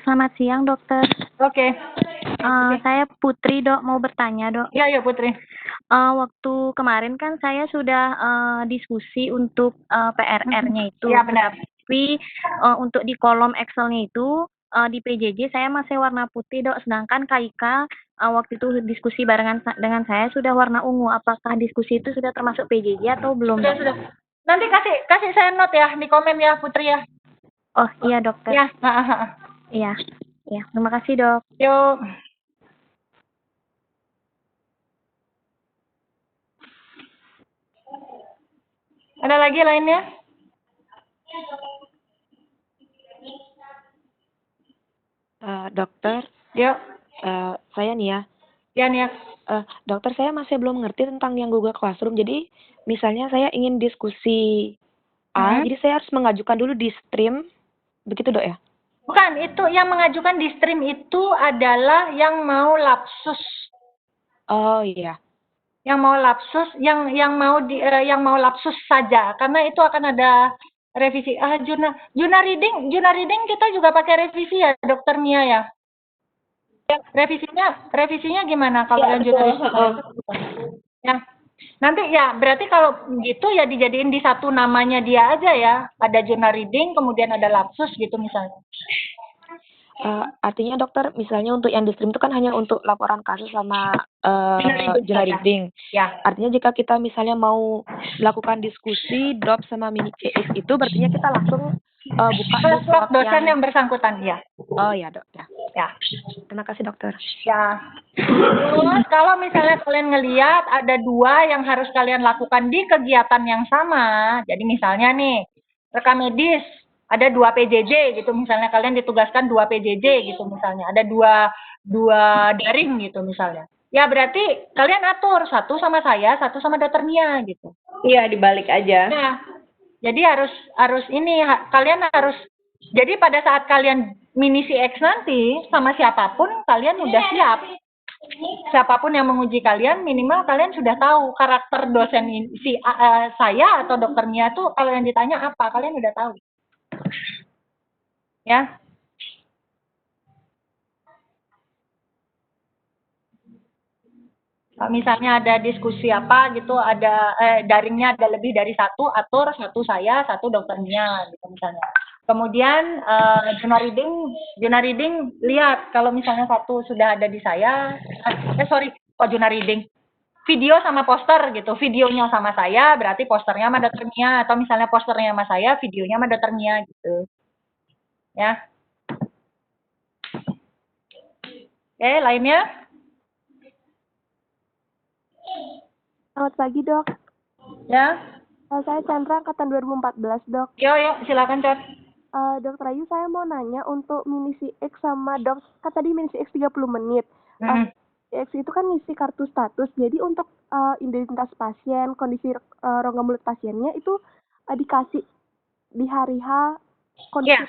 Selamat siang, dokter. Oke. Saya Putri, Dok, mau bertanya, Dok. Ya, Putri. Waktu kemarin kan saya sudah diskusi untuk PRR-nya itu. Iya, benar. Tapi untuk di kolom Excel-nya itu, di PJJ saya masih warna putih, Dok. Sedangkan KIK waktu itu diskusi barengan dengan saya sudah warna ungu. Apakah diskusi itu sudah termasuk PJJ atau belum? Sudah. Nanti kasih saya note ya di komen ya, Putri ya. Oh iya, dokter. Ya. Iya. Ya, terima kasih, Dok. Yuk. Ada lagi lainnya? Dokter, Yuk. saya nih ya. Ya, nih ya. Dokter, saya masih belum ngerti tentang yang Google Classroom. Jadi, misalnya saya ingin diskusi A, jadi saya harus mengajukan dulu di stream. Begitu, Dok, ya? Bukan, itu yang mengajukan di stream itu adalah yang mau lapsus. Oh, iya. Yang mau lapsus, yang mau lapsus saja, karena itu akan ada revisi. Juna reading kita juga pakai revisi ya, Dokter Mia ya. Revisinya gimana kalau yang juna reading? Ya. Nanti ya berarti kalau gitu ya dijadiin di satu namanya dia aja ya. Ada juna reading, kemudian ada lapsus gitu misalnya. Artinya, dokter, misalnya untuk yang di stream itu kan hanya untuk laporan kasus sama jurnal reading. Ya. Artinya jika kita misalnya mau melakukan diskusi drop sama mini CX itu, berartinya kita langsung buka di slot dosen yang bersangkutan, ya. Oh ya, Dok. Ya. Terima kasih, dokter. Ya. Terus kalau misalnya kalian ngelihat ada 2 yang harus kalian lakukan di kegiatan yang sama. Jadi misalnya nih, rekam medis ada 2 PJJ gitu, misalnya kalian ditugaskan 2 PJJ gitu misalnya, ada 2 daring gitu misalnya. Ya berarti kalian atur, satu sama saya, satu sama dokter Mia gitu. Iya, dibalik aja. Nah, jadi harus ini kalian harus jadi pada saat kalian mini CX nanti sama siapapun kalian udah siap. Siapapun yang menguji kalian minimal kalian sudah tahu karakter dosen ini, saya atau dokter Mia tuh kalau yang ditanya apa kalian udah tahu. Ya. Misalnya ada diskusi apa gitu, ada daringnya ada lebih dari satu, atur satu saya, satu dokternya gitu misalnya. Kemudian jurnal reading lihat kalau misalnya satu sudah ada di saya, jurnal reading. Video sama poster gitu, videonya sama saya berarti posternya sama dokternya, atau misalnya posternya sama saya, videonya sama dokternya gitu. Ya. Oke, lainnya? Selamat pagi, Dok. Ya. Saya Chandra, angkatan 2014, Dok. Yo, silakan, Chat. Dokter Ayu, saya mau nanya untuk mini CX sama dok, kan tadi mini CX 30 menit. CX itu kan ngisi kartu status, jadi untuk identitas pasien, kondisi rongga mulut pasiennya itu dikasih di hari H kondisi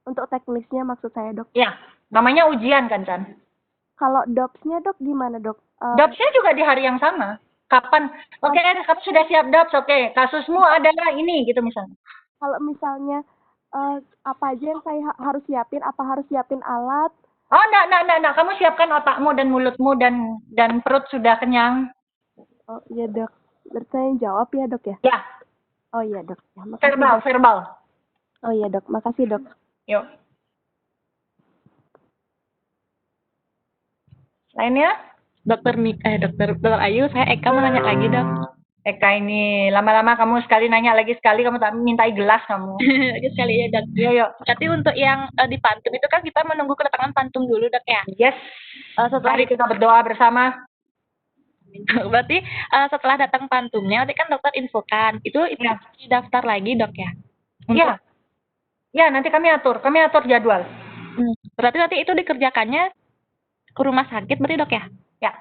untuk teknisnya maksud saya, Dok. Ya, namanya ujian kan, Chan? Kalau DOPS-nya, Dok, gimana, Dok? DOPS-nya juga di hari yang sama. Kapan? Oke, kamu sudah siap DOPS, oke. Kasusmu adalah ini, gitu misalnya. Kalau misalnya, apa aja yang saya harus siapin? Apa harus siapin alat? Oh, enggak. Kamu siapkan otakmu dan mulutmu dan perut sudah kenyang. Oh, iya, Dok. Berarti saya jawab ya, Dok, ya? Ya. Oh, iya, Dok. Ya, makasih, verbal. Dok. Oh, iya, Dok. Makasih, Dok. Yuk. Lainnya? Dokter Ayu, saya Eka mau nanya lagi, Dok. Eka ini lama-lama kamu sekali nanya lagi sekali kamu tak mintai gelas kamu. Lagi sekali ya, Dok. Yuk. Berarti untuk yang di Pantum itu kan kita menunggu kedatangan Pantum dulu, Dok, ya? Yes. Mari kita berdoa bersama. Berarti setelah datang Pantumnya, nanti kan dokter infokan. Itu daftar lagi, Dok, ya? Iya. Ya, nanti kami atur jadwal. Berarti nanti itu dikerjakannya ke rumah sakit berarti, Dok, ya? Ya.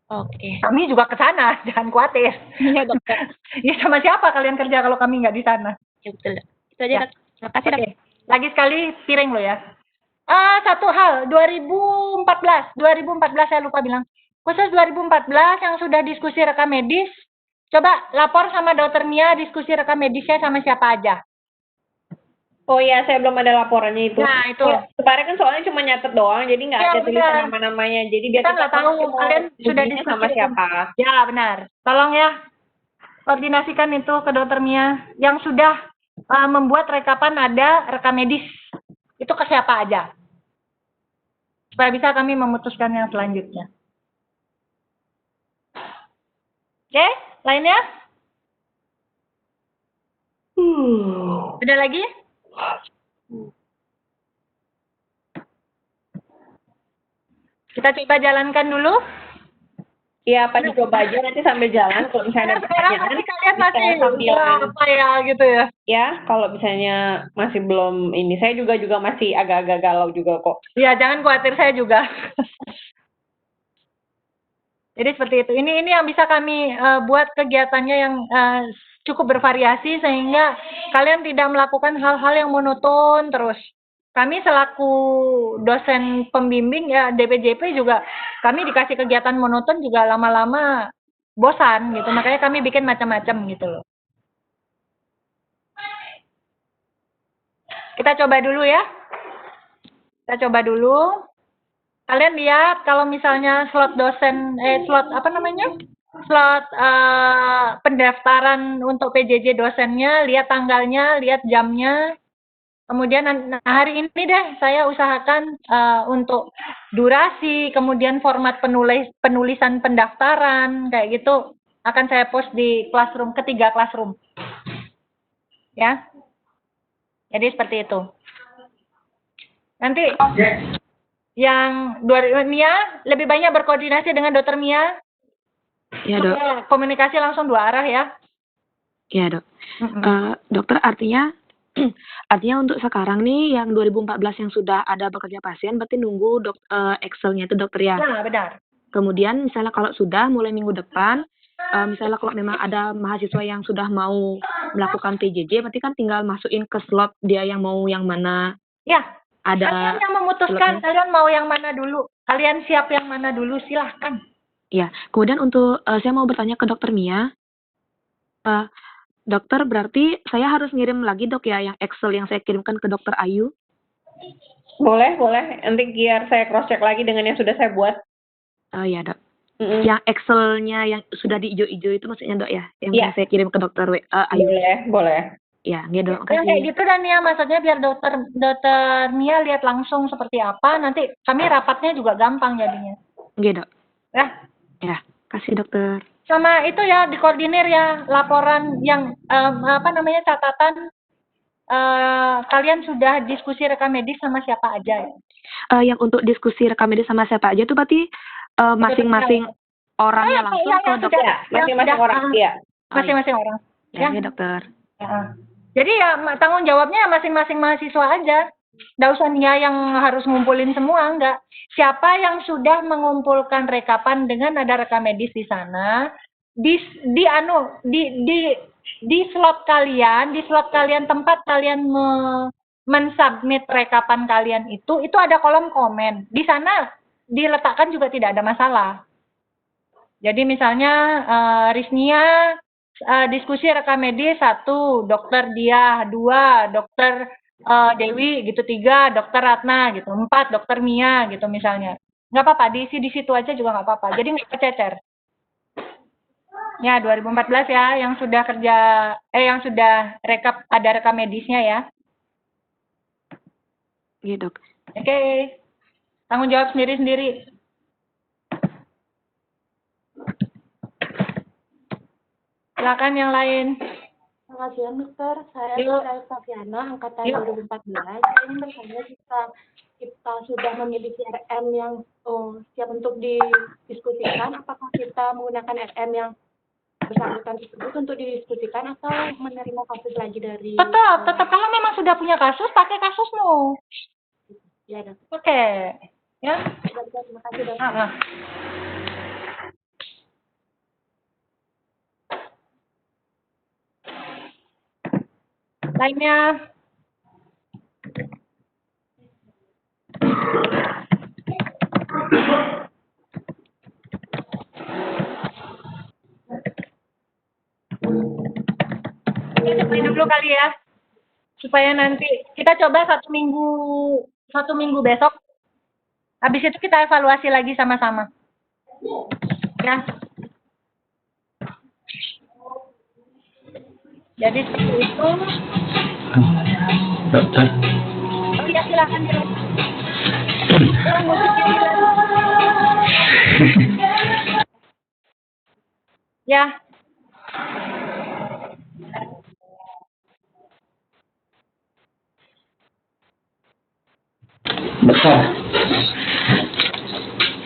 Oke. Kami juga ke sana, jangan khawatir. Iya, Dokter. Ya sama siapa kalian kerja kalau kami nggak di sana? Ya, betul, Dok. Itu aja, Dok. Terima kasih, Dok. Lagi sekali piring lo ya. Satu hal, 2014 saya lupa bilang. Khusus 2014 yang sudah diskusi rekam medis, coba lapor sama dokter Mia diskusi rekam medisnya sama siapa aja. Oh iya, saya belum ada laporannya itu. Nah, itu. Kemarin kan soalnya cuma nyatet doang, jadi nggak ada tulisan nama-namanya. Jadi biar kita nggak tahu kalian sudah diskusi sama siapa. Ya, benar. Tolong ya, koordinasikan itu ke dokter Mia. Yang sudah membuat rekapan ada rekam medis. Itu ke siapa aja. Supaya bisa kami memutuskan yang selanjutnya. Oke, lainnya? Ada lagi? Kita coba jalankan dulu. Iya, apa dicoba aja nanti sambil jalan. Kalau misalnya ada pertanyaan, kalian masih sambil apa ya gitu ya? Ya, kalau misalnya masih belum ini, saya juga masih agak-agak galau juga kok. Iya, jangan khawatir, saya juga. Jadi seperti itu. Ini yang bisa kami buat kegiatannya yang cukup bervariasi sehingga kalian tidak melakukan hal-hal yang monoton terus. Kami selaku dosen pembimbing ya DPJP juga kami dikasih kegiatan monoton juga lama-lama bosan gitu. Makanya kami bikin macam-macam gitu loh. Kita coba dulu ya. Kita coba dulu. Kalian lihat kalau misalnya slot pendaftaran untuk PJJ dosennya, lihat tanggalnya, lihat jamnya. Kemudian hari ini deh saya usahakan untuk durasi, kemudian format penulisan pendaftaran kayak gitu akan saya post di classroom, ketiga classroom. Ya. Jadi seperti itu. Nanti yang Mia lebih banyak berkoordinasi dengan dokter Mia. Iya, Dok. Komunikasi langsung dua arah ya. Iya, Dok. Dokter, artinya Artinya untuk sekarang nih yang 2014 yang sudah ada bekerja pasien berarti nunggu Excel-nya itu dokter ya. Ya, benar. Kemudian misalnya kalau sudah mulai minggu depan, misalnya kalau memang ada mahasiswa yang sudah mau melakukan PJJ, berarti kan tinggal masukin ke slot dia yang mau yang mana. Ya, Ada kalian yang memutuskan, slotnya. kalian mau yang mana dulu. Kalian siap yang mana dulu, silahkan. Ya, kemudian untuk saya mau bertanya ke dokter Mia. Dokter, berarti saya harus ngirim lagi dok ya yang Excel yang saya kirimkan ke dokter Ayu? Boleh. Nanti biar saya cross check lagi dengan yang sudah saya buat. Oh iya dok. Yang Excel-nya yang sudah di ijo-ijo itu maksudnya dok ya? Yang saya kirim ke dokter Ayu? Boleh. Ya, nggih dok. Yang kayak gitu dan ya, maksudnya biar dokter Mia lihat langsung seperti apa, nanti kami rapatnya juga gampang jadinya. Nggih dok. Ya, kasih dokter. sama itu ya, dikoordinir ya laporan yang catatan kalian sudah diskusi rekam medis sama siapa aja ya. Yang untuk diskusi rekam medis sama siapa aja tuh berarti masing-masing orangnya langsung ke dokter. Masing-masing orang, iya. Masing-masing orang. Ya, dokter. Jadi ya tanggung jawabnya masing-masing mahasiswa aja. Nggak usah Nia yang harus ngumpulin semua, enggak. Siapa yang sudah mengumpulkan rekapan dengan ada rekam medis di sana, di slot kalian, tempat kalian mensubmit rekapan kalian itu ada kolom komen. Di sana diletakkan juga tidak ada masalah. Jadi misalnya Risnia diskusi rekam medis 1, dokter Diah 2, dokter Dewi gitu 3, dokter Ratna gitu 4, dokter Mia gitu misalnya. Nggak apa-apa, diisi di situ aja juga nggak apa-apa. Jadi nggak kececer. Ya 2014 ya, yang sudah yang sudah ada rekam medisnya ya. Iya dok. Oke. Tanggung jawab sendiri-sendiri. Silakan yang lain. Terima kasih ya, Dokter. Saya Safiana, angkatan 2014. Saya ingin bertanya jika kita sudah memiliki RM yang siap untuk didiskusikan, apakah kita menggunakan RM yang bersangkutan tersebut untuk didiskusikan atau menerima kasus lagi dari... Tetap. Kalau memang sudah punya kasus, pakai kasusmu. Ya, Dok. Oke. Ya. Terima kasih, Dok. Lainnya. Kita cobain dulu kali ya, supaya nanti kita coba satu minggu besok. Habis itu kita evaluasi lagi sama-sama. Ya. Jadi seperti itu. Dokter. Oh iya, silakan. Ya. Dokter.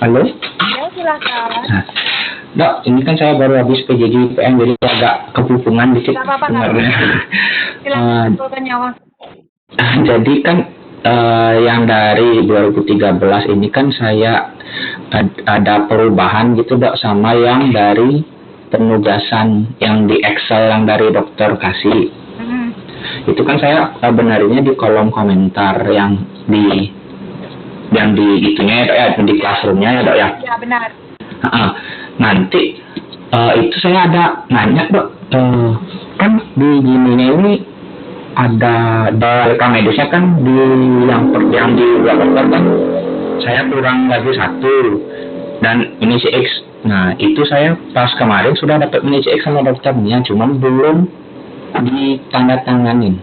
Halo? Ya, silakan. Dok, ini kan saya baru habis PJJ IPM, jadi agak kepupungan dikit sebenarnya. Silakan, betulkan nyawa. Jadi kan yang dari 2013 ini kan saya ada perubahan gitu dok, sama yang dari penugasan yang di Excel yang dari dokter kasih. Itu kan saya benarnya di kolom komentar yang di itunya ya, di classroomnya ya dok ya. Ya benar. Nanti itu saya ada nanya dok, kan di gininya ini ada rekam medisnya kan di yang di dokter kan saya kurang lagi 1 dan inisi X. Nah itu saya pas kemarin sudah dapat inisi X sama dokternya, cuman belum ditandatanganin.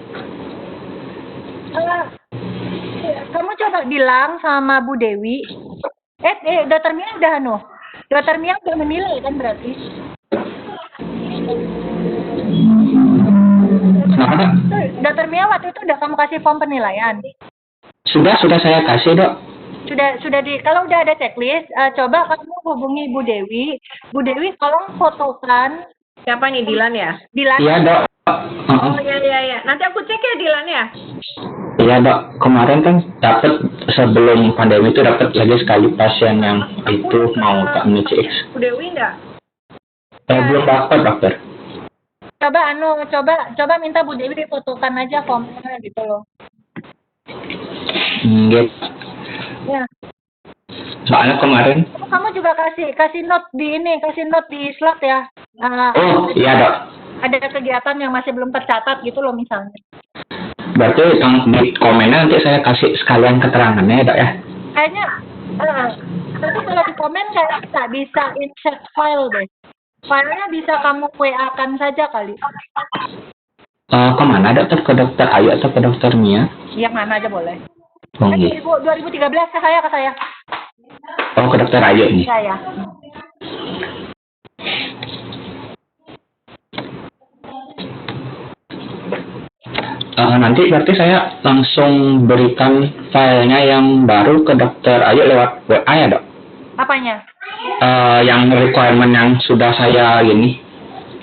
Kamu coba bilang sama Bu Dewi. Dokter Mia udah Dokter Mia udah menilai kan berarti? Kenapa dok? Dokter Mia waktu itu udah kamu kasih form penilaian? Sudah saya kasih dok. Kalau udah ada checklist, coba kamu hubungi Bu Dewi. Bu Dewi tolong fotokan. Siapa nih, Dilan ya? Dilan. Iya dok. Oh iya. ya. Nanti aku cek ya Dilan ya. Iya dok, kemarin kan dapat sebelum pandemi itu dapat lagi sekali pasien yang itu mau tak CX. Bu Dewi enggak? Belum dapat dokter. Coba minta Bu Dewi difotokan aja formnya gitu loh. Gitu. Ya. Soalnya kemarin. Kamu juga kasih note di Slack ya. Oh iya dok. Ada kegiatan yang masih belum tercatat gitu loh misalnya. Berarti yang di komennya nanti saya kasih sekalian keterangannya dok ya. Kayaknya tapi kalau di komen kayak bisa insert file deh. Filenya bisa kamu WA-kan saja kali. Kemana dokter? Ke dokter Ayu atau ke dokter Mia? Yang mana aja boleh. Oh, iya. 2013 ke saya. Oh, ke dokter Ayu nih. Saya. Nanti berarti saya langsung berikan filenya yang baru ke dokter Ayu lewat WA ya dok? Apanya? Yang requirement yang sudah saya gini.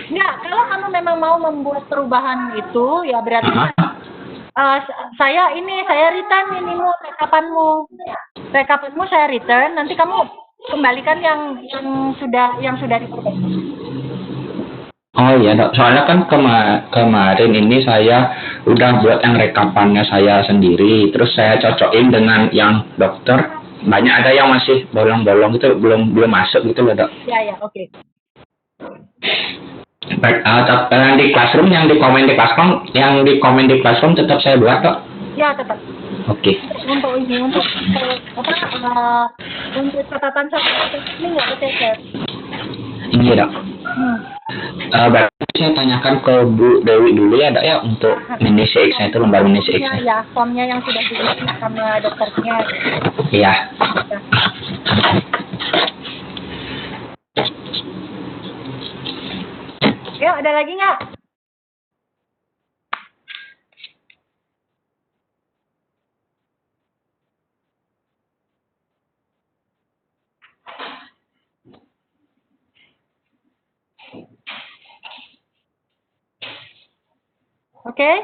Enggak, kalau kamu memang mau membuat perubahan itu, ya berarti saya return minimal rekapanmu saya return, nanti kamu kembalikan yang sudah diperbaiki. Oh iya dok, soalnya kan kemarin ini saya udah buat yang rekapannya saya sendiri, terus saya cocokin dengan yang dokter. Banyak ada yang masih bolong-bolong itu belum masuk gitu loh dok. Ya oke. Baik, di classroom yang di komen di classroom tetap saya buat dok. Ya tetap. Oke. Untuk catatan ini nggak kececer. Iya dok. Berarti saya tanyakan ke Bu Dewi dulu ya dok ya untuk mini CX-nya itu lembar mini CX-nya. Ya, formnya yang sudah diisi sama dokternya. Iya. Ya, ada lagi nggak? Oke.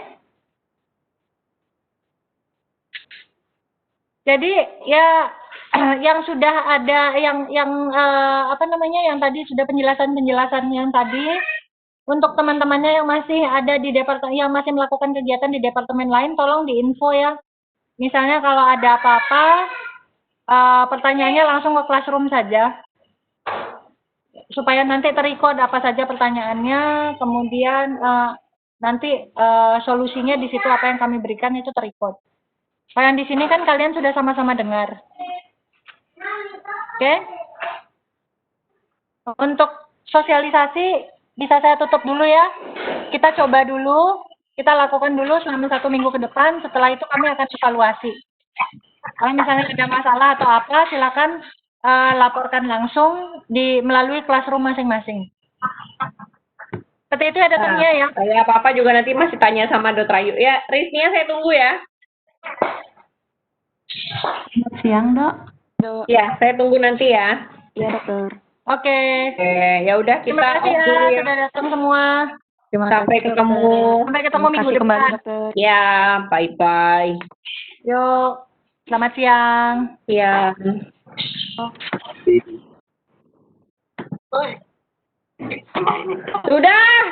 Jadi ya yang sudah ada yang yang tadi sudah penjelasan yang tadi untuk teman-temannya yang masih ada di departemen yang masih melakukan kegiatan di departemen lain tolong diinfo ya. Misalnya kalau ada apa-apa pertanyaannya langsung ke classroom saja. Supaya nanti terrecord apa saja pertanyaannya, kemudian nanti solusinya di situ apa yang kami berikan itu terrecord. Kalau yang di sini kan kalian sudah sama-sama dengar. Oke? Untuk sosialisasi bisa saya tutup dulu ya. Kita coba dulu, kita lakukan dulu selama 1 minggu ke depan. Setelah itu kami akan evaluasi. Kalau misalnya ada masalah atau apa, silakan laporkan langsung melalui classroom masing-masing. Seperti itu ya dokternya ya. Saya apa-apa juga nanti masih tanya sama Dr. Ayu. Ya, Riznia saya tunggu ya. Selamat siang, Dok. Ya, saya tunggu nanti ya. Ya, dokter. Oke. Ya udah kita Terima kasih ya sudah datang semua. Sampai ketemu. Sampai ketemu minggu depan. Ya, bye-bye. Yuk, selamat siang. Ya. Sudah.